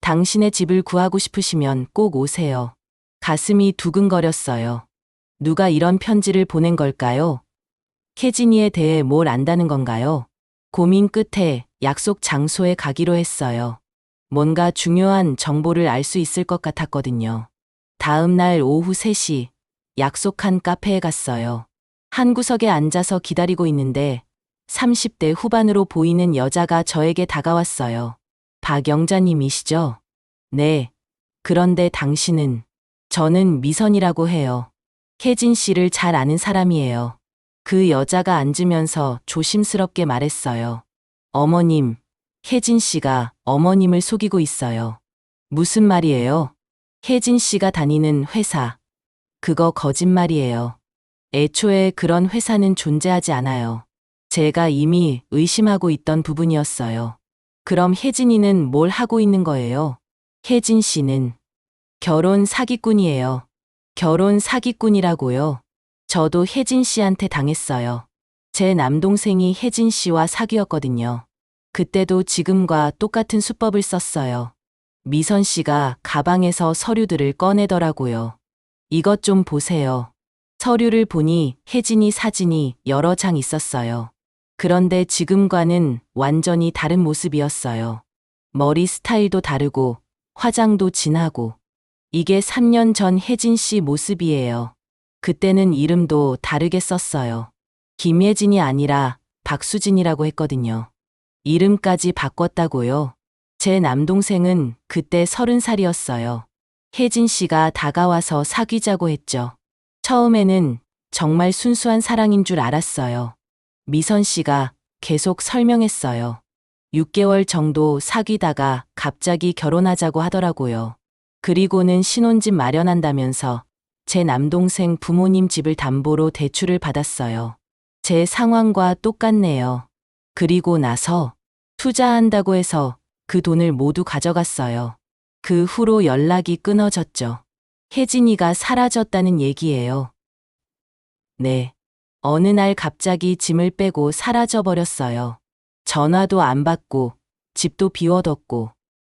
당신의 집을 구하고 싶으시면 꼭 오세요. 가슴이 두근거렸어요. 누가 이런 편지를 보낸 걸까요? 혜진이에 대해 뭘 안다는 건가요? 고민 끝에 약속 장소에 가기로 했어요. 뭔가 중요한 정보를 알 수 있을 것 같았거든요. 다음 날 오후 3시 약속한 카페에 갔어요. 한 구석에 앉아서 기다리고 있는데 30대 후반으로 보이는 여자가 저에게 다가왔어요. 박영자님이시죠? 네. 그런데 당신은? 저는 미선이라고 해요. 혜진 씨를 잘 아는 사람이에요. 그 여자가 앉으면서 조심스럽게 말했어요. 어머님, 혜진 씨가 어머님을 속이고 있어요. 무슨 말이에요? 혜진 씨가 다니는 회사. 그거 거짓말이에요. 애초에 그런 회사는 존재하지 않아요. 제가 이미 의심하고 있던 부분이었어요. 그럼 혜진이는 뭘 하고 있는 거예요? 혜진 씨는 결혼 사기꾼이에요. 결혼 사기꾼이라고요? 저도 혜진 씨한테 당했어요. 제 남동생이 혜진 씨와 사귀었거든요. 그때도 지금과 똑같은 수법을 썼어요. 미선 씨가 가방에서 서류들을 꺼내더라고요. 이것 좀 보세요. 서류를 보니 혜진이 사진이 여러 장 있었어요. 그런데 지금과는 완전히 다른 모습이었어요. 머리 스타일도 다르고 화장도 진하고. 이게 3년 전 혜진 씨 모습이에요. 그때는 이름도 다르게 썼어요. 김혜진이 아니라 박수진이라고 했거든요. 이름까지 바꿨다고요? 제 남동생은 그때 30살이었어요. 혜진 씨가 다가와서 사귀자고 했죠. 처음에는 정말 순수한 사랑인 줄 알았어요. 미선 씨가 계속 설명했어요. 6개월 정도 사귀다가 갑자기 결혼하자고 하더라고요. 그리고는 신혼집 마련한다면서 제 남동생 부모님 집을 담보로 대출을 받았어요. 제 상황과 똑같네요. 그리고 나서 투자한다고 해서 그 돈을 모두 가져갔어요. 그 후로 연락이 끊어졌죠. 혜진이가 사라졌다는 얘기예요. 네. 어느 날 갑자기 짐을 빼고 사라져 버렸어요. 전화도 안 받고 집도 비워뒀고.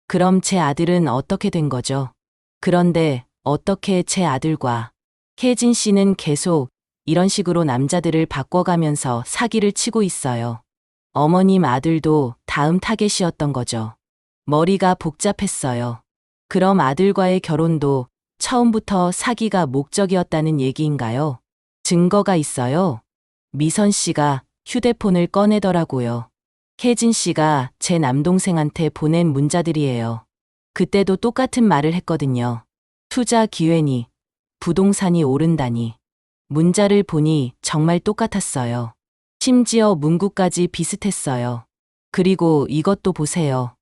그럼 제 아들은 어떻게 된 거죠? 그런데 어떻게 제 아들과 혜진 씨는 계속 이런 식으로 남자들을 바꿔가면서 사기를 치고 있어요. 어머님 아들도 다음 타겟이었던 거죠. 머리가 복잡했어요. 그럼 아들과의 결혼도 처음부터 사기가 목적이었다는 얘기인가요? 증거가 있어요. 미선 씨가 휴대폰을 꺼내더라고요. 혜진 씨가 제 남동생한테 보낸 문자들이에요. 그때도 똑같은 말을 했거든요. 투자 기회니, 부동산이 오른다니. 문자를 보니 정말 똑같았어요. 심지어 문구까지 비슷했어요. 그리고 이것도 보세요.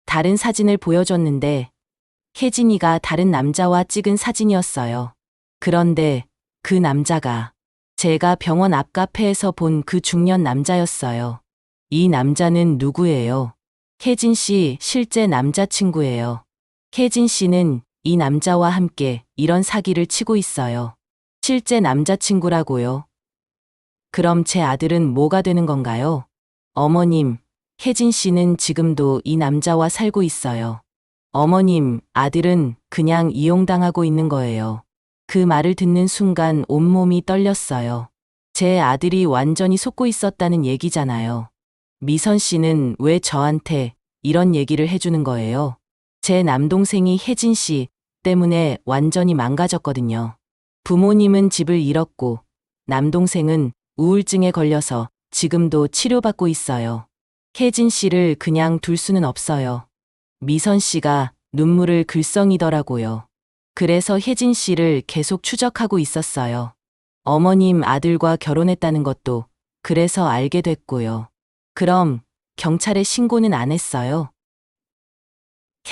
다른 사진을 보여줬는데 혜진이가 다른 남자와 찍은 사진이었어요. 그런데 그 남자가 제가 병원 앞 카페에서 본 그 중년 남자였어요. 이 남자는 누구예요? 혜진 씨 실제 남자친구예요. 혜진 씨는 이 남자와 함께 이런 사기를 치고 있어요. 실제 남자친구라고요. 그럼 제 아들은 뭐가 되는 건가요? 어머님, 혜진 씨는 지금도 이 남자와 살고 있어요. 어머님, 아들은 그냥 이용당하고 있는 거예요. 그 말을 듣는 순간 온몸이 떨렸어요. 제 아들이 완전히 속고 있었다는 얘기잖아요. 미선 씨는 왜 저한테 이런 얘기를 해주는 거예요? 제 남동생이 혜진 씨 때문에 완전히 망가졌거든요. 부모님은 집을 잃었고 남동생은 우울증에 걸려서 지금도 치료받고 있어요. 혜진 씨를 그냥 둘 수는 없어요. 미선 씨가 눈물을 글썽이더라고요. 그래서 혜진 씨를 계속 추적하고 있었어요. 어머님 아들과 결혼했다는 것도 그래서 알게 됐고요. 그럼 경찰에 신고는 안 했어요?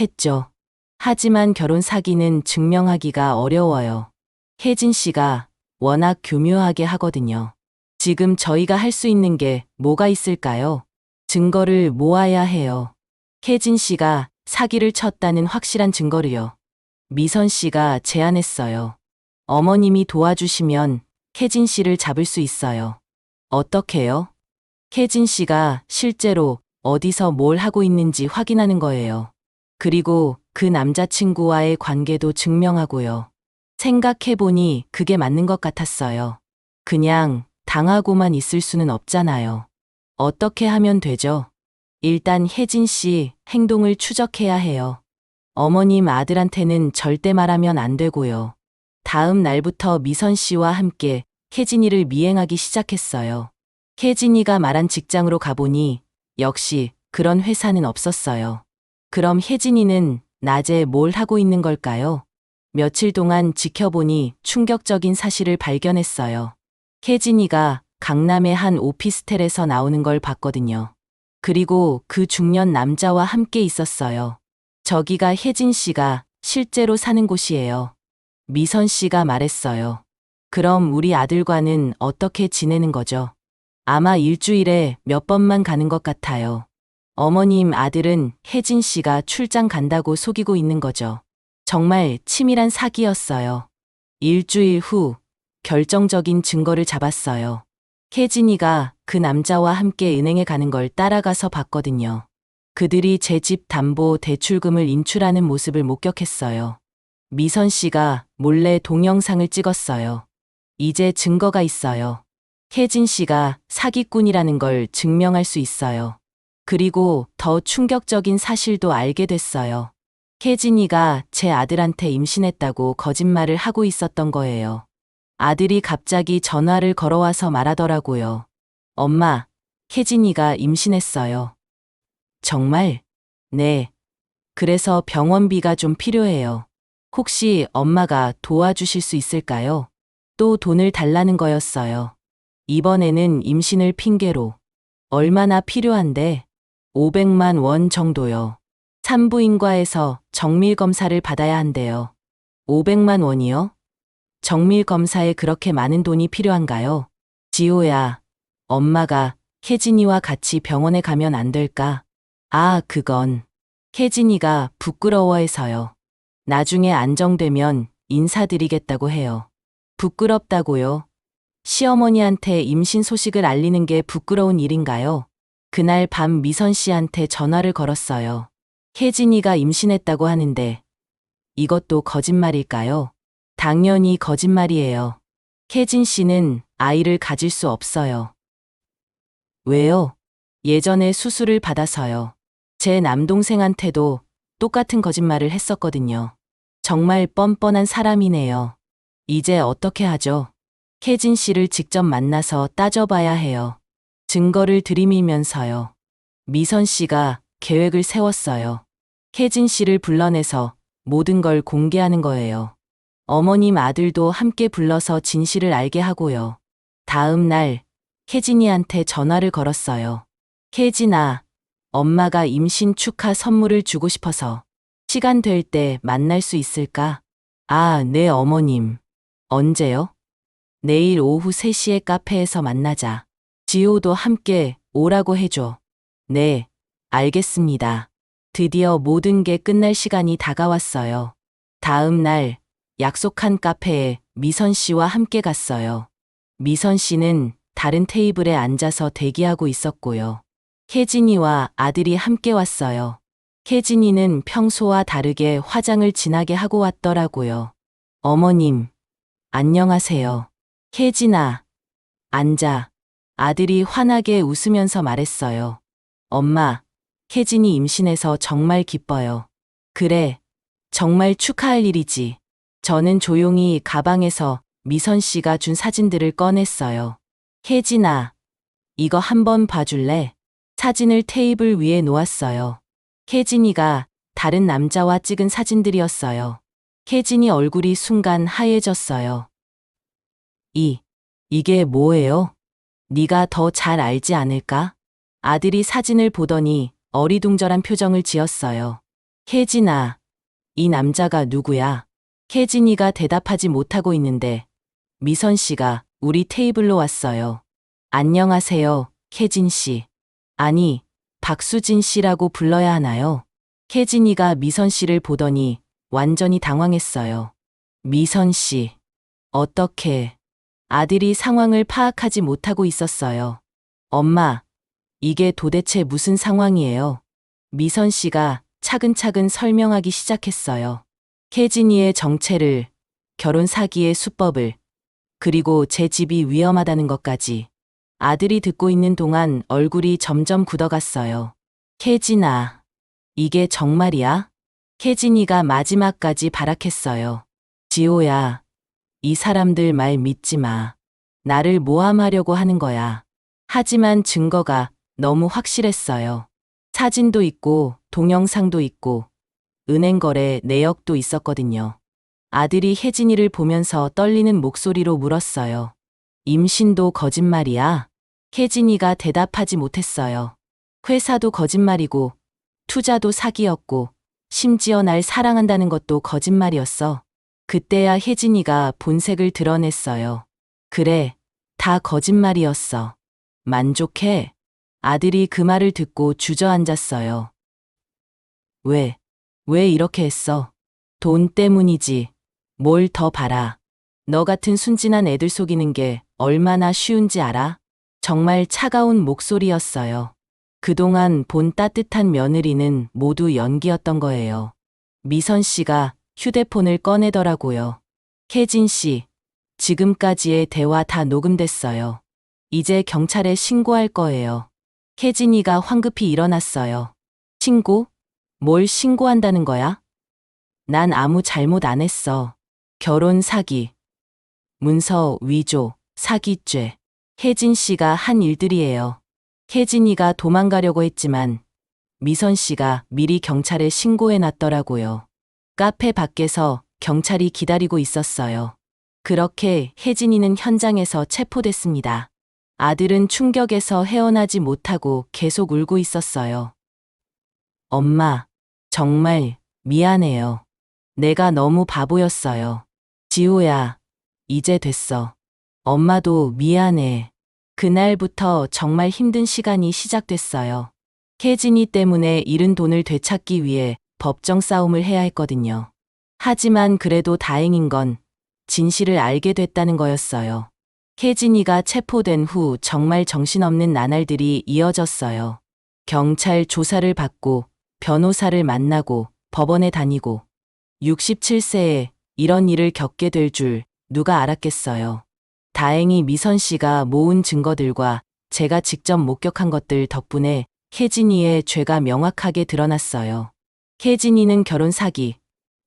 했죠. 하지만 결혼 사기는 증명하기가 어려워요. 혜진 씨가 워낙 교묘하게 하거든요. 지금 저희가 할 수 있는 게 뭐가 있을까요? 증거를 모아야 해요. 혜진 씨가 사기를 쳤다는 확실한 증거를요. 미선 씨가 제안했어요. 어머님이 도와주시면 혜진 씨를 잡을 수 있어요. 어떻게요? 혜진 씨가 실제로 어디서 뭘 하고 있는지 확인하는 거예요. 그리고 그 남자친구와의 관계도 증명하고요. 생각해보니 그게 맞는 것 같았어요. 그냥 당하고만 있을 수는 없잖아요. 어떻게 하면 되죠? 일단 혜진 씨 행동을 추적해야 해요. 어머님 아들한테는 절대 말하면 안 되고요. 다음 날부터 미선 씨와 함께 혜진이를 미행하기 시작했어요. 혜진이가 말한 직장으로 가보니 역시 그런 회사는 없었어요. 그럼 혜진이는 낮에 뭘 하고 있는 걸까요? 며칠 동안 지켜보니 충격적인 사실을 발견했어요. 혜진이가 강남의 한 오피스텔에서 나오는 걸 봤거든요. 그리고 그 중년 남자와 함께 있었어요. 저기가 혜진 씨가 실제로 사는 곳이에요. 미선 씨가 말했어요. 그럼 우리 아들과는 어떻게 지내는 거죠? 아마 일주일에 몇 번만 가는 것 같아요. 어머님 아들은 혜진 씨가 출장 간다고 속이고 있는 거죠. 정말 치밀한 사기였어요. 일주일 후 결정적인 증거를 잡았어요. 혜진이가 그 남자와 함께 은행에 가는 걸 따라가서 봤거든요. 그들이 제 집 담보 대출금을 인출하는 모습을 목격했어요. 미선 씨가 몰래 동영상을 찍었어요. 이제 증거가 있어요. 혜진 씨가 사기꾼이라는 걸 증명할 수 있어요. 그리고 더 충격적인 사실도 알게 됐어요. 혜진이가 제 아들한테 임신했다고 거짓말을 하고 있었던 거예요. 아들이 갑자기 전화를 걸어와서 말하더라고요. 엄마, 혜진이가 임신했어요. 정말? 네. 그래서 병원비가 좀 필요해요. 혹시 엄마가 도와주실 수 있을까요? 또 돈을 달라는 거였어요. 이번에는 임신을 핑계로. 얼마나 필요한데? 500만 원 정도요. 산부인과에서 정밀 검사를 받아야 한대요. 500만 원이요? 정밀 검사에 그렇게 많은 돈이 필요한가요? 지호야, 엄마가 혜진이와 같이 병원에 가면 안 될까? 아, 그건 혜진이가 부끄러워해서요. 나중에 안정되면 인사드리겠다고 해요. 부끄럽다고요? 시어머니한테 임신 소식을 알리는 게 부끄러운 일인가요? 그날 밤 미선 씨한테 전화를 걸었어요. 혜진이가 임신했다고 하는데 이것도 거짓말일까요? 당연히 거짓말이에요. 혜진 씨는 아이를 가질 수 없어요. 왜요? 예전에 수술을 받아서요. 제 남동생한테도 똑같은 거짓말을 했었거든요. 정말 뻔뻔한 사람이네요. 이제 어떻게 하죠? 혜진 씨를 직접 만나서 따져봐야 해요. 증거를 들이밀면서요. 미선 씨가 계획을 세웠어요. 혜진 씨를 불러내서 모든 걸 공개하는 거예요. 어머님 아들도 함께 불러서 진실을 알게 하고요. 다음 날 혜진이한테 전화를 걸었어요. 혜진아, 엄마가 임신 축하 선물을 주고 싶어서 시간 될 때 만날 수 있을까? 아, 네 어머님. 언제요? 내일 오후 3시에 카페에서 만나자. 지호도 함께 오라고 해줘. 네, 알겠습니다. 드디어 모든 게 끝날 시간이 다가왔어요. 다음 날 약속한 카페에 미선 씨와 함께 갔어요. 미선 씨는 다른 테이블에 앉아서 대기하고 있었고요. 혜진이와 아들이 함께 왔어요. 혜진이는 평소와 다르게 화장을 진하게 하고 왔더라고요. 어머님, 안녕하세요. 혜진아, 앉아. 아들이 환하게 웃으면서 말했어요. 엄마, 혜진이 임신해서 정말 기뻐요. 그래, 정말 축하할 일이지. 저는 조용히 가방에서 미선 씨가 준 사진들을 꺼냈어요. 혜진아, 이거 한번 봐줄래? 사진을 테이블 위에 놓았어요. 혜진이가 다른 남자와 찍은 사진들이었어요. 혜진이 얼굴이 순간 하얘졌어요. 이게 뭐예요? 네가 더 잘 알지 않을까? 아들이 사진을 보더니 어리둥절한 표정을 지었어요. 혜진아, 이 남자가 누구야? 혜진이가 대답하지 못하고 있는데 미선 씨가 우리 테이블로 왔어요. 안녕하세요, 혜진 씨. 아니, 박수진 씨라고 불러야 하나요? 혜진이가 미선 씨를 보더니 완전히 당황했어요. 미선 씨, 어떻게? 아들이 상황을 파악하지 못하고 있었어요. 엄마, 이게 도대체 무슨 상황이에요? 미선 씨가 차근차근 설명하기 시작했어요. 혜진이의 정체를, 결혼 사기의 수법을, 그리고 제 집이 위험하다는 것까지. 아들이 듣고 있는 동안 얼굴이 점점 굳어갔어요. 혜진아, 이게 정말이야? 혜진이가 마지막까지 발악했어요. 지호야, 이 사람들 말 믿지 마. 나를 모함하려고 하는 거야. 하지만 증거가 너무 확실했어요. 사진도 있고 동영상도 있고 은행 거래 내역도 있었거든요. 아들이 혜진이를 보면서 떨리는 목소리로 물었어요. 임신도 거짓말이야? 혜진이가 대답하지 못했어요. 회사도 거짓말이고 투자도 사기였고 심지어 날 사랑한다는 것도 거짓말이었어. 그때야 혜진이가 본색을 드러냈어요. 그래, 다 거짓말이었어. 만족해? 아들이 그 말을 듣고 주저앉았어요. 왜 이렇게 했어? 돈 때문이지. 뭘 더 바라. 너 같은 순진한 애들 속이는 게 얼마나 쉬운지 알아? 정말 차가운 목소리였어요. 그동안 본 따뜻한 며느리는 모두 연기였던 거예요. 미선 씨가 휴대폰을 꺼내더라고요. 혜진 씨, 지금까지의 대화 다 녹음됐어요. 이제 경찰에 신고할 거예요. 혜진이가 황급히 일어났어요. 신고? 뭘 신고한다는 거야? 난 아무 잘못 안 했어. 결혼 사기, 문서 위조, 사기죄. 혜진 씨가 한 일들이에요. 혜진이가 도망가려고 했지만 미선 씨가 미리 경찰에 신고해 놨더라고요. 카페 밖에서 경찰이 기다리고 있었어요. 그렇게 혜진이는 현장에서 체포됐습니다. 아들은 충격에서 헤어나지 못하고 계속 울고 있었어요. 엄마, 정말 미안해요. 내가 너무 바보였어요. 지호야, 이제 됐어. 엄마도 미안해. 그날부터 정말 힘든 시간이 시작됐어요. 혜진이 때문에 잃은 돈을 되찾기 위해 법정 싸움을 해야 했거든요. 하지만 그래도 다행인 건 진실을 알게 됐다는 거였어요. 혜진이가 체포된 후 정말 정신없는 나날들이 이어졌어요. 경찰 조사를 받고 변호사를 만나고 법원에 다니고 67세에 이런 일을 겪게 될 줄 누가 알았겠어요. 다행히 미선 씨가 모은 증거들과 제가 직접 목격한 것들 덕분에 혜진이의 죄가 명확하게 드러났어요. 혜진이는 결혼 사기,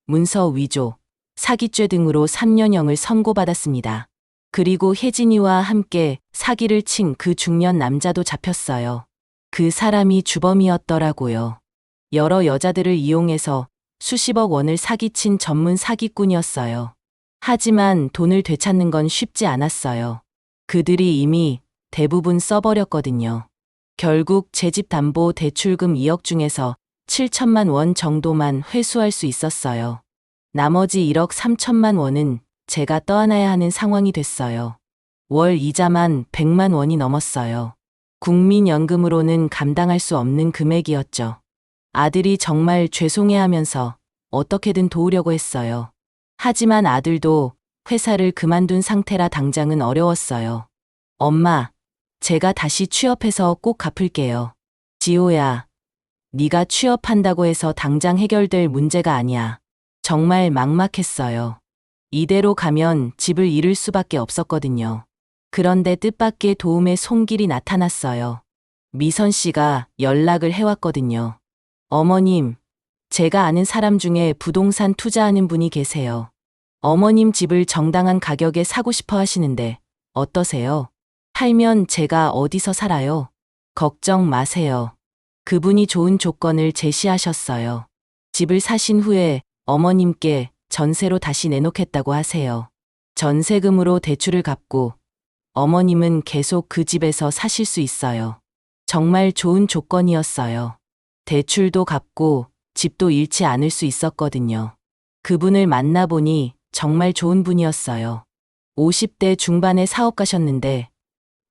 문서 위조, 사기죄 등으로 3년형을 선고받았습니다. 그리고 혜진이와 함께 사기를 친 그 중년 남자도 잡혔어요. 그 사람이 주범이었더라고요. 여러 여자들을 이용해서 수십억 원을 사기친 전문 사기꾼이었어요. 하지만 돈을 되찾는 건 쉽지 않았어요. 그들이 이미 대부분 써버렸거든요. 결국 제 집 담보 대출금 2억 중에서 7천만 원 정도만 회수할 수 있었어요. 나머지 1억 3천만 원은 제가 떠안아야 하는 상황이 됐어요. 월 이자만 100만 원이 넘었어요. 국민연금으로는 감당할 수 없는 금액이었죠. 아들이 정말 죄송해하면서 어떻게든 도우려고 했어요. 하지만 아들도 회사를 그만둔 상태라 당장은 어려웠어요. 엄마, 제가 다시 취업해서 꼭 갚을게요. 지호야, 네가 취업한다고 해서 당장 해결될 문제가 아니야. 정말 막막했어요. 이대로 가면 집을 잃을 수밖에 없었거든요. 그런데 뜻밖의 도움의 손길이 나타났어요. 미선 씨가 연락을 해왔거든요. 어머님, 제가 아는 사람 중에 부동산 투자하는 분이 계세요. 어머님 집을 정당한 가격에 사고 싶어 하시는데 어떠세요? 팔면 제가 어디서 살아요? 걱정 마세요. 그분이 좋은 조건을 제시하셨어요. 집을 사신 후에 어머님께 전세로 다시 내놓겠다고 하세요. 전세금으로 대출을 갚고 어머님은 계속 그 집에서 사실 수 있어요. 정말 좋은 조건이었어요. 대출도 갚고 집도 잃지 않을 수 있었거든요. 그분을 만나보니 정말 좋은 분이었어요. 50대 중반의 사업가셨는데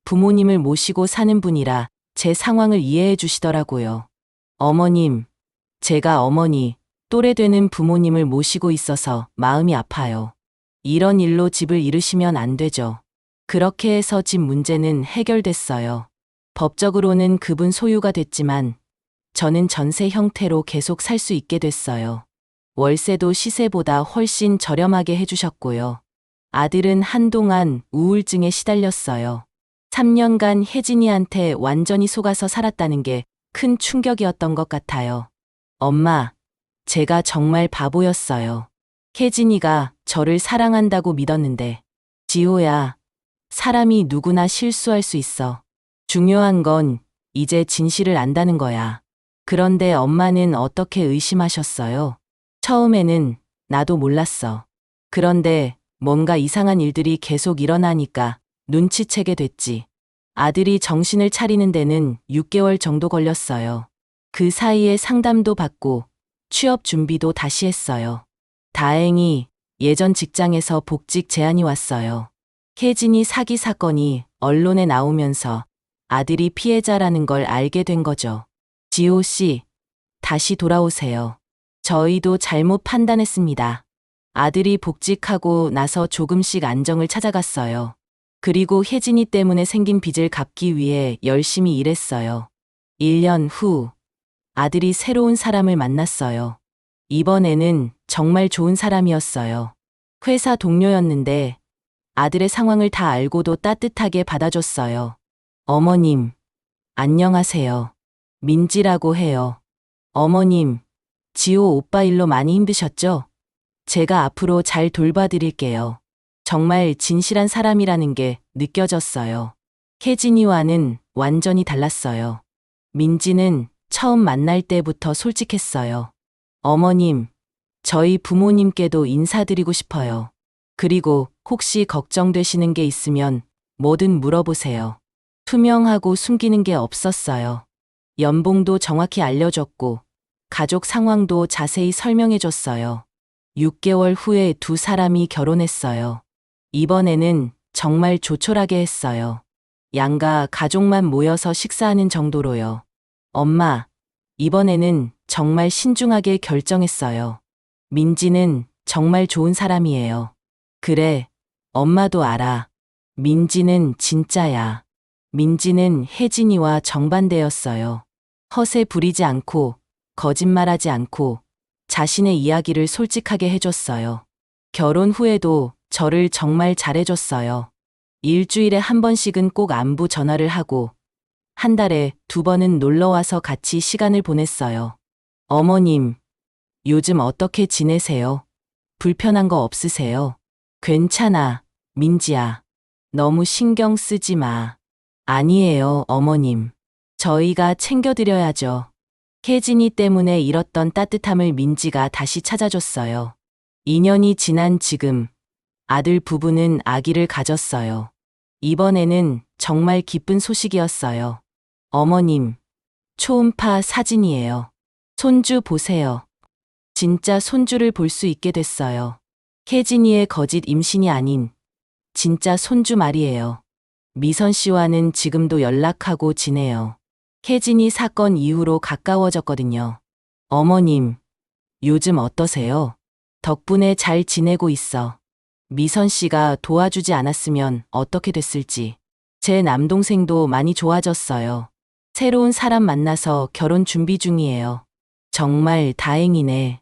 부모님을 모시고 사는 분이라 제 상황을 이해해 주시더라고요. 어머님, 제가 어머니, 또래 되는 부모님을 모시고 있어서 마음이 아파요. 이런 일로 집을 잃으시면 안 되죠. 그렇게 해서 집 문제는 해결됐어요. 법적으로는 그분 소유가 됐지만 저는 전세 형태로 계속 살 수 있게 됐어요. 월세도 시세보다 훨씬 저렴하게 해주셨고요. 아들은 한동안 우울증에 시달렸어요. 3년간 혜진이한테 완전히 속아서 살았다는 게 큰 충격이었던 것 같아요. 엄마, 제가 정말 바보였어요. 혜진이가 저를 사랑한다고 믿었는데. 지호야, 사람이 누구나 실수할 수 있어. 중요한 건 이제 진실을 안다는 거야. 그런데 엄마는 어떻게 의심하셨어요? 처음에는 나도 몰랐어. 그런데 뭔가 이상한 일들이 계속 일어나니까 눈치채게 됐지. 아들이 정신을 차리는 데는 6개월 정도 걸렸어요. 그 사이에 상담도 받고 취업 준비도 다시 했어요. 다행히 예전 직장에서 복직 제안이 왔어요. 혜진이 사기 사건이 언론에 나오면서 아들이 피해자라는 걸 알게 된 거죠. 지호 씨, 다시 돌아오세요. 저희도 잘못 판단했습니다. 아들이 복직하고 나서 조금씩 안정을 찾아갔어요. 그리고 혜진이 때문에 생긴 빚을 갚기 위해 열심히 일했어요. 1년 후 아들이 새로운 사람을 만났어요. 이번에는 정말 좋은 사람이었어요. 회사 동료였는데 아들의 상황을 다 알고도 따뜻하게 받아줬어요. 어머님, 안녕하세요. 민지라고 해요. 어머님, 지호 오빠 일로 많이 힘드셨죠? 제가 앞으로 잘 돌봐드릴게요. 정말 진실한 사람이라는 게 느껴졌어요. 혜진이와는 완전히 달랐어요. 민지는 처음 만날 때부터 솔직했어요. 어머님, 저희 부모님께도 인사드리고 싶어요. 그리고 혹시 걱정되시는 게 있으면 뭐든 물어보세요. 투명하고 숨기는 게 없었어요. 연봉도 정확히 알려줬고, 가족 상황도 자세히 설명해줬어요. 6개월 후에 두 사람이 결혼했어요. 이번에는 정말 조촐하게 했어요. 양가 가족만 모여서 식사하는 정도로요. 엄마, 이번에는 정말 신중하게 결정했어요. 민지는 정말 좋은 사람이에요. 그래, 엄마도 알아. 민지는 진짜야. 민지는 혜진이와 정반대였어요. 허세 부리지 않고, 거짓말하지 않고, 자신의 이야기를 솔직하게 해줬어요. 결혼 후에도 저를 정말 잘해줬어요. 일주일에 한 번씩은 꼭 안부 전화를 하고, 한 달에 2번은 놀러와서 같이 시간을 보냈어요. 어머님, 요즘 어떻게 지내세요? 불편한 거 없으세요? 괜찮아, 민지야. 너무 신경 쓰지 마. 아니에요, 어머님. 저희가 챙겨드려야죠. 혜진이 때문에 잃었던 따뜻함을 민지가 다시 찾아줬어요. 2년이 지난 지금, 아들 부부는 아기를 가졌어요. 이번에는 정말 기쁜 소식이었어요. 어머님, 초음파 사진이에요. 손주 보세요. 진짜 손주를 볼 수 있게 됐어요. 혜진이의 거짓 임신이 아닌 진짜 손주 말이에요. 미선 씨와는 지금도 연락하고 지내요. 혜진이 사건 이후로 가까워졌거든요. 어머님, 요즘 어떠세요? 덕분에 잘 지내고 있어. 미선 씨가 도와주지 않았으면 어떻게 됐을지. 제 남동생도 많이 좋아졌어요. 새로운 사람 만나서 결혼 준비 중이에요. 정말 다행이네.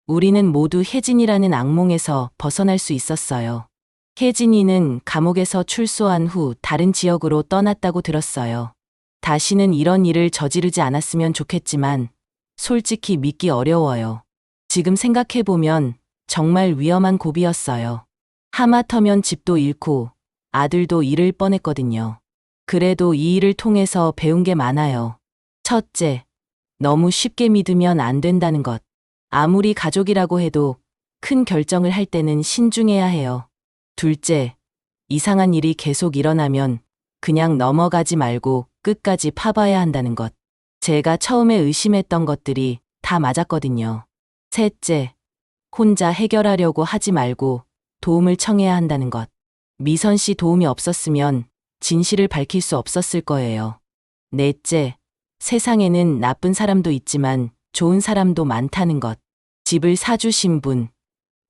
우리는 모두 혜진이라는 악몽에서 벗어날 수 있었어요. 혜진이는 감옥에서 출소한 후 다른 지역으로 떠났다고 들었어요. 다시는 이런 일을 저지르지 않았으면 좋겠지만 솔직히 믿기 어려워요. 지금 생각해보면 정말 위험한 고비였어요. 하마터면 집도 잃고 아들도 잃을 뻔했거든요. 그래도 이 일을 통해서 배운 게 많아요. 첫째, 너무 쉽게 믿으면 안 된다는 것. 아무리 가족이라고 해도 큰 결정을 할 때는 신중해야 해요. 둘째, 이상한 일이 계속 일어나면 그냥 넘어가지 말고 끝까지 파봐야 한다는 것. 제가 처음에 의심했던 것들이 다 맞았거든요. 셋째, 혼자 해결하려고 하지 말고 도움을 청해야 한다는 것. 미선 씨 도움이 없었으면 진실을 밝힐 수 없었을 거예요. 넷째, 세상에는 나쁜 사람도 있지만 좋은 사람도 많다는 것. 집을 사주신 분,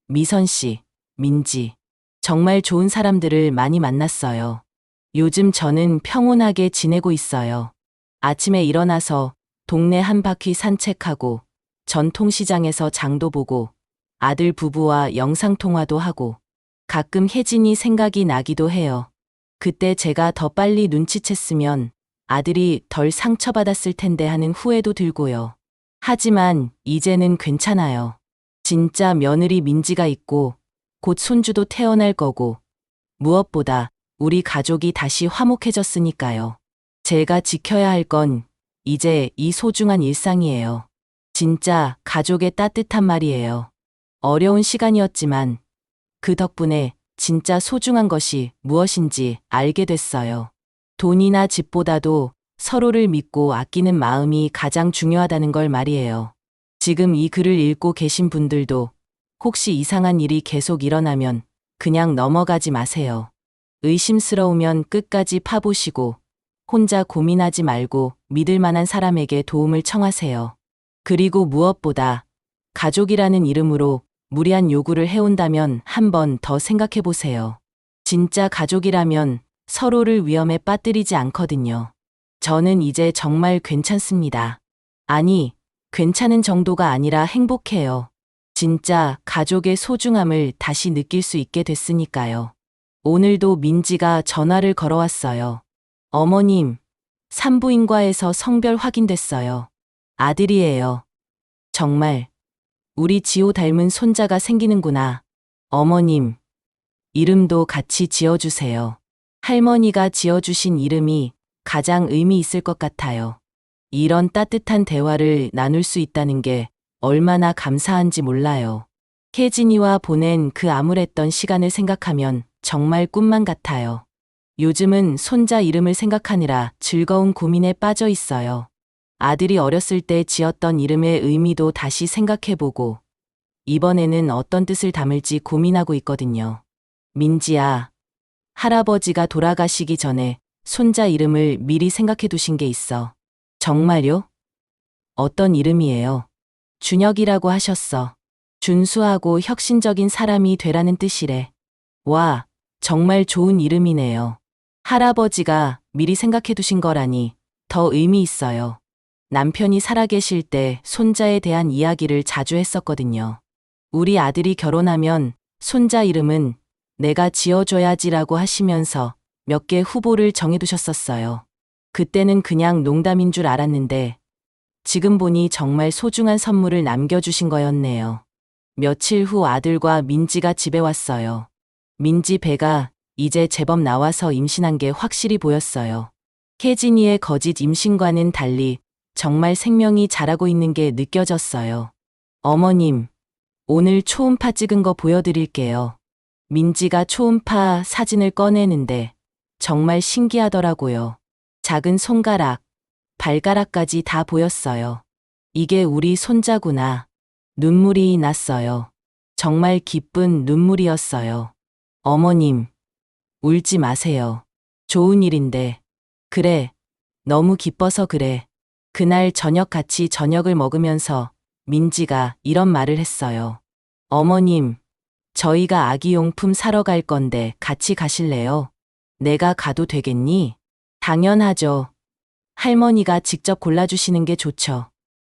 미선 씨, 민지. 정말 좋은 사람들을 많이 만났어요. 요즘 저는 평온하게 지내고 있어요. 아침에 일어나서 동네 한 바퀴 산책하고 전통시장에서 장도 보고 아들 부부와 영상통화도 하고 가끔 혜진이 생각이 나기도 해요. 그때 제가 더 빨리 눈치챘으면 아들이 덜 상처받았을 텐데 하는 후회도 들고요. 하지만 이제는 괜찮아요. 진짜 며느리 민지가 있고 곧 손주도 태어날 거고 무엇보다 우리 가족이 다시 화목해졌으니까요. 제가 지켜야 할 건 이제 이 소중한 일상이에요. 진짜 가족의 따뜻한 말이에요. 어려운 시간이었지만 그 덕분에 진짜 소중한 것이 무엇인지 알게 됐어요. 돈이나 집보다도 서로를 믿고 아끼는 마음이 가장 중요하다는 걸 말이에요. 지금 이 글을 읽고 계신 분들도 혹시 이상한 일이 계속 일어나면 그냥 넘어가지 마세요. 의심스러우면 끝까지 파보시고 혼자 고민하지 말고 믿을 만한 사람에게 도움을 청하세요. 그리고 무엇보다 가족이라는 이름으로 무리한 요구를 해온다면 한 번 더 생각해 보세요. 진짜 가족이라면 서로를 위험에 빠뜨리지 않거든요. 저는 이제 정말 괜찮습니다. 아니, 괜찮은 정도가 아니라 행복해요. 진짜 가족의 소중함을 다시 느낄 수 있게 됐으니까요. 오늘도 민지가 전화를 걸어왔어요. 어머님, 산부인과에서 성별 확인됐어요. 아들이에요. 정말 우리 지호 닮은 손자가 생기는구나. 어머님, 이름도 같이 지어주세요. 할머니가 지어주신 이름이 가장 의미 있을 것 같아요. 이런 따뜻한 대화를 나눌 수 있다는 게 얼마나 감사한지 몰라요. 혜진이와 보낸 그 암울했던 시간을 생각하면 정말 꿈만 같아요. 요즘은 손자 이름을 생각하느라 즐거운 고민에 빠져 있어요. 아들이 어렸을 때 지었던 이름의 의미도 다시 생각해보고 이번에는 어떤 뜻을 담을지 고민하고 있거든요. 민지야, 할아버지가 돌아가시기 전에 손자 이름을 미리 생각해 두신 게 있어. 정말요? 어떤 이름이에요? 준혁이라고 하셨어. 준수하고 혁신적인 사람이 되라는 뜻이래. 와, 정말 좋은 이름이네요. 할아버지가 미리 생각해 두신 거라니 더 의미 있어요. 남편이 살아계실 때 손자에 대한 이야기를 자주 했었거든요. 우리 아들이 결혼하면 손자 이름은 내가 지어줘야지라고 하시면서 몇 개 후보를 정해두셨었어요. 그때는 그냥 농담인 줄 알았는데 지금 보니 정말 소중한 선물을 남겨주신 거였네요. 며칠 후 아들과 민지가 집에 왔어요. 민지 배가 이제 제법 나와서 임신한 게 확실히 보였어요. 혜진이의 거짓 임신과는 달리 정말 생명이 자라고 있는 게 느껴졌어요. 어머님, 오늘 초음파 찍은 거 보여드릴게요. 민지가 초음파 사진을 꺼내는데 정말 신기하더라고요. 작은 손가락, 발가락까지 다 보였어요. 이게 우리 손자구나. 눈물이 났어요. 정말 기쁜 눈물이었어요. 어머님, 울지 마세요. 좋은 일인데. 그래, 너무 기뻐서 그래. 그날 저녁 같이 저녁을 먹으면서 민지가 이런 말을 했어요. 어머님, 저희가 아기용품 사러 갈 건데 같이 가실래요? 내가 가도 되겠니? 당연하죠. 할머니가 직접 골라주시는 게 좋죠.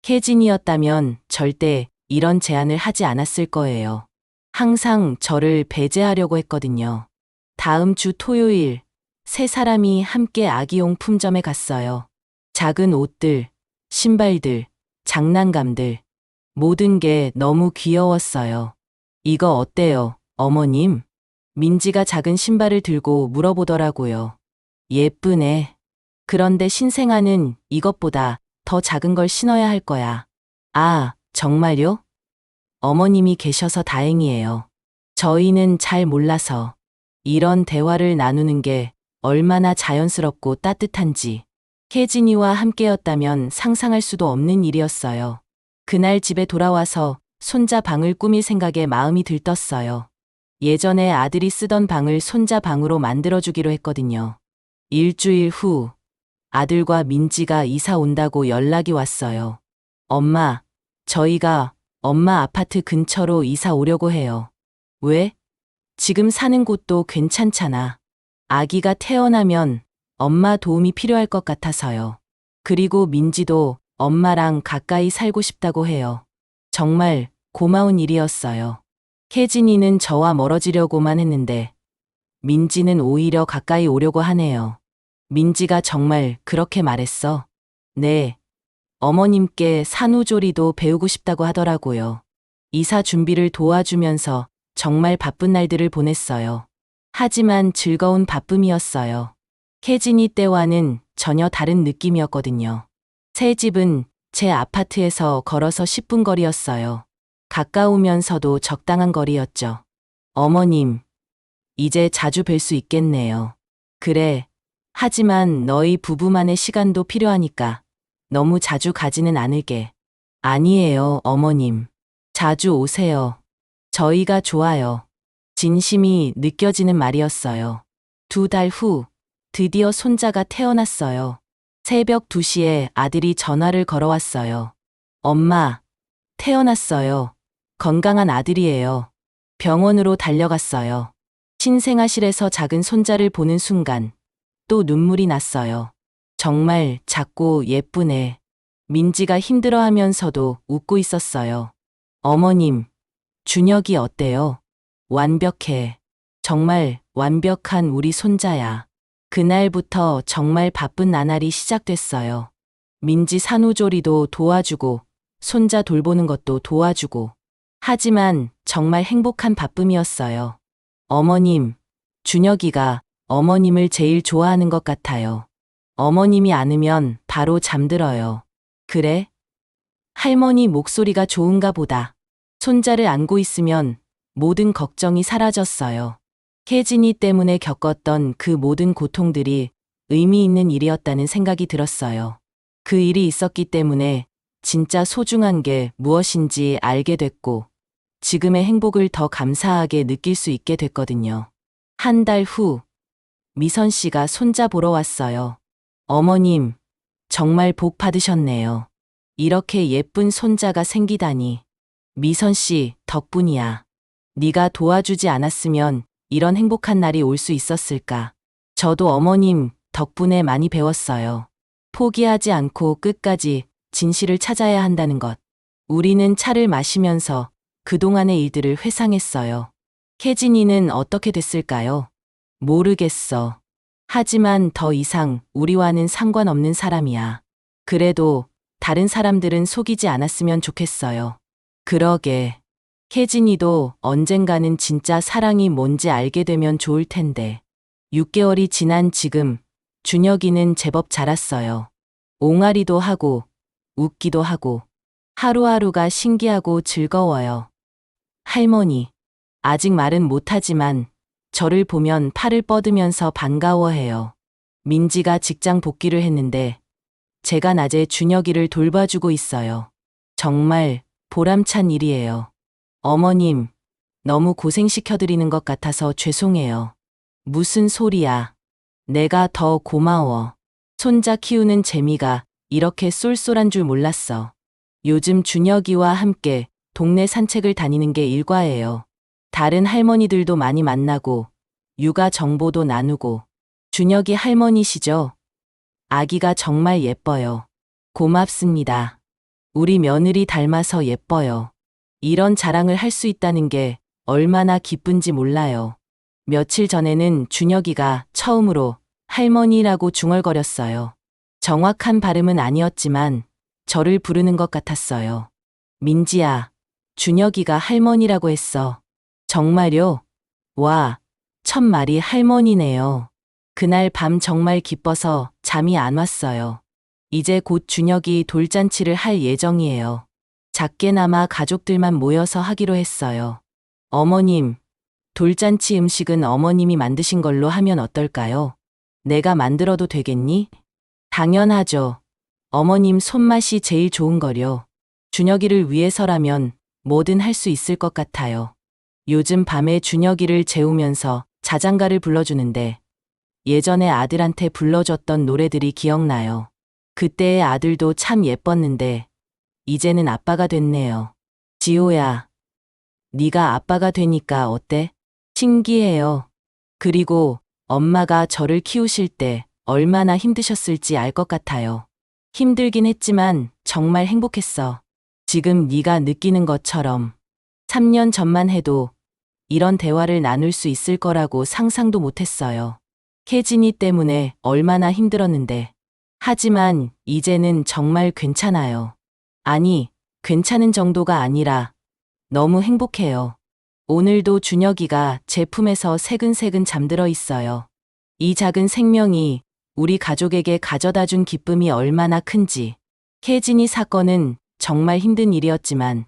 혜진이었다면 절대 이런 제안을 하지 않았을 거예요. 항상 저를 배제하려고 했거든요. 다음 주 토요일, 세 사람이 함께 아기용품점에 갔어요. 작은 옷들, 신발들, 장난감들, 모든 게 너무 귀여웠어요. 이거 어때요, 어머님? 민지가 작은 신발을 들고 물어보더라고요. 예쁘네. 그런데 신생아는 이것보다 더 작은 걸 신어야 할 거야. 아, 정말요? 어머님이 계셔서 다행이에요. 저희는 잘 몰라서 이런 대화를 나누는 게 얼마나 자연스럽고 따뜻한지. 혜진이와 함께였다면 상상할 수도 없는 일이었어요. 그날 집에 돌아와서 손자 방을 꾸밀 생각에 마음이 들떴어요. 예전에 아들이 쓰던 방을 손자 방으로 만들어주기로 했거든요. 일주일 후 아들과 민지가 이사 온다고 연락이 왔어요. 엄마, 저희가 엄마 아파트 근처로 이사 오려고 해요. 왜? 지금 사는 곳도 괜찮잖아. 아기가 태어나면 엄마 도움이 필요할 것 같아서요. 그리고 민지도 엄마랑 가까이 살고 싶다고 해요. 정말 고마운 일이었어요. 혜진이는 저와 멀어지려고만 했는데 민지는 오히려 가까이 오려고 하네요. 민지가 정말 그렇게 말했어? 네. 어머님께 산후조리도 배우고 싶다고 하더라고요. 이사 준비를 도와주면서 정말 바쁜 날들을 보냈어요. 하지만 즐거운 바쁨이었어요. 혜진이 때와는 전혀 다른 느낌이었거든요. 새 집은 제 아파트에서 걸어서 10분 거리였어요. 가까우면서도 적당한 거리였죠. 어머님, 이제 자주 뵐 수 있겠네요. 그래. 하지만 너희 부부만의 시간도 필요하니까 너무 자주 가지는 않을게. 아니에요, 어머님. 자주 오세요. 저희가 좋아요. 진심이 느껴지는 말이었어요. 2달 후, 드디어 손자가 태어났어요. 새벽 2시에 아들이 전화를 걸어왔어요. 엄마, 태어났어요. 건강한 아들이에요. 병원으로 달려갔어요. 신생아실에서 작은 손자를 보는 순간 또 눈물이 났어요. 정말 작고 예쁘네. 민지가 힘들어하면서도 웃고 있었어요. 어머님, 준혁이 어때요? 완벽해. 정말 완벽한 우리 손자야. 그날부터 정말 바쁜 나날이 시작됐어요. 민지 산후조리도 도와주고 손자 돌보는 것도 도와주고. 하지만 정말 행복한 바쁨이었어요. 어머님, 준혁이가 어머님을 제일 좋아하는 것 같아요. 어머님이 안으면 바로 잠들어요. 그래? 할머니 목소리가 좋은가 보다. 손자를 안고 있으면 모든 걱정이 사라졌어요. 혜진이 때문에 겪었던 그 모든 고통들이 의미 있는 일이었다는 생각이 들었어요. 그 일이 있었기 때문에 진짜 소중한 게 무엇인지 알게 됐고 지금의 행복을 더 감사하게 느낄 수 있게 됐거든요. 한 달 후, 미선 씨가 손자 보러 왔어요. 어머님, 정말 복 받으셨네요. 이렇게 예쁜 손자가 생기다니. 미선 씨 덕분이야. 네가 도와주지 않았으면 이런 행복한 날이 올 수 있었을까. 저도 어머님 덕분에 많이 배웠어요. 포기하지 않고 끝까지 진실을 찾아야 한다는 것. 우리는 차를 마시면서 그동안의 일들을 회상했어요. 혜진이는 어떻게 됐을까요? 모르겠어. 하지만 더 이상 우리와는 상관없는 사람이야. 그래도 다른 사람들은 속이지 않았으면 좋겠어요. 그러게. 혜진이도 언젠가는 진짜 사랑이 뭔지 알게 되면 좋을 텐데. 6개월이 지난 지금 준혁이는 제법 자랐어요. 옹알이도 하고 웃기도 하고 하루하루가 신기하고 즐거워요. 할머니, 아직 말은 못하지만 저를 보면 팔을 뻗으면서 반가워해요. 민지가 직장 복귀를 했는데 제가 낮에 준혁이를 돌봐주고 있어요. 정말 보람찬 일이에요. 어머님, 너무 고생시켜드리는 것 같아서 죄송해요. 무슨 소리야. 내가 더 고마워. 손자 키우는 재미가 이렇게 쏠쏠한 줄 몰랐어. 요즘 준혁이와 함께 동네 산책을 다니는 게 일과예요. 다른 할머니들도 많이 만나고 육아 정보도 나누고. 준혁이 할머니시죠? 아기가 정말 예뻐요. 고맙습니다. 우리 며느리 닮아서 예뻐요. 이런 자랑을 할 수 있다는 게 얼마나 기쁜지 몰라요. 며칠 전에는 준혁이가 처음으로 할머니라고 중얼거렸어요. 정확한 발음은 아니었지만 저를 부르는 것 같았어요. 민지야, 준혁이가 할머니라고 했어. 정말요? 와, 첫 말이 할머니네요. 그날 밤 정말 기뻐서 잠이 안 왔어요. 이제 곧 준혁이 돌잔치를 할 예정이에요. 작게나마 가족들만 모여서 하기로 했어요. 어머님, 돌잔치 음식은 어머님이 만드신 걸로 하면 어떨까요? 내가 만들어도 되겠니? 당연하죠. 어머님 손맛이 제일 좋은 거려. 준혁이를 위해서라면 뭐든 할 수 있을 것 같아요. 요즘 밤에 준혁이를 재우면서 자장가를 불러주는데 예전에 아들한테 불러줬던 노래들이 기억나요. 그때의 아들도 참 예뻤는데 이제는 아빠가 됐네요. 지호야, 네가 아빠가 되니까 어때? 신기해요. 그리고 엄마가 저를 키우실 때 얼마나 힘드셨을지 알 것 같아요. 힘들긴 했지만 정말 행복했어. 지금 네가 느끼는 것처럼 3년 전만 해도 이런 대화를 나눌 수 있을 거라고 상상도 못했어요. 혜진이 때문에 얼마나 힘들었는데. 하지만 이제는 정말 괜찮아요. 아니, 괜찮은 정도가 아니라 너무 행복해요. 오늘도 준혁이가 제 품에서 새근새근 잠들어 있어요. 이 작은 생명이 우리 가족에게 가져다 준 기쁨이 얼마나 큰지. 혜진이 사건은 정말 힘든 일이었지만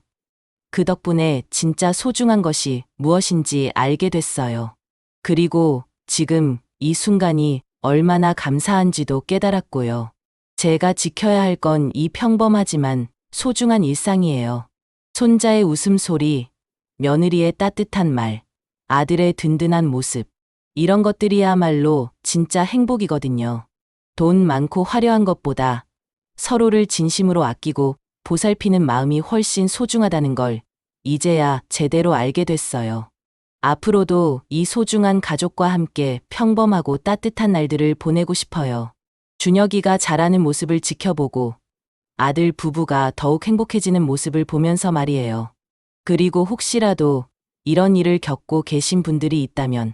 그 덕분에 진짜 소중한 것이 무엇인지 알게 됐어요. 그리고 지금 이 순간이 얼마나 감사한지도 깨달았고요. 제가 지켜야 할 건 이 평범하지만 소중한 일상이에요. 손자의 웃음소리, 며느리의 따뜻한 말, 아들의 든든한 모습. 이런 것들이야말로 진짜 행복이거든요. 돈 많고 화려한 것보다 서로를 진심으로 아끼고 보살피는 마음이 훨씬 소중하다는 걸 이제야 제대로 알게 됐어요. 앞으로도 이 소중한 가족과 함께 평범하고 따뜻한 날들을 보내고 싶어요. 준혁이가 자라는 모습을 지켜보고 아들 부부가 더욱 행복해지는 모습을 보면서 말이에요. 그리고 혹시라도 이런 일을 겪고 계신 분들이 있다면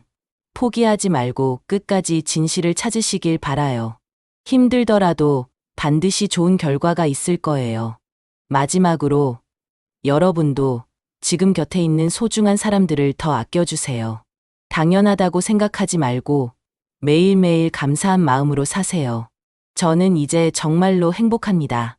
포기하지 말고 끝까지 진실을 찾으시길 바라요. 힘들더라도 반드시 좋은 결과가 있을 거예요. 마지막으로 여러분도 지금 곁에 있는 소중한 사람들을 더 아껴주세요. 당연하다고 생각하지 말고 매일매일 감사한 마음으로 사세요. 저는 이제 정말로 행복합니다.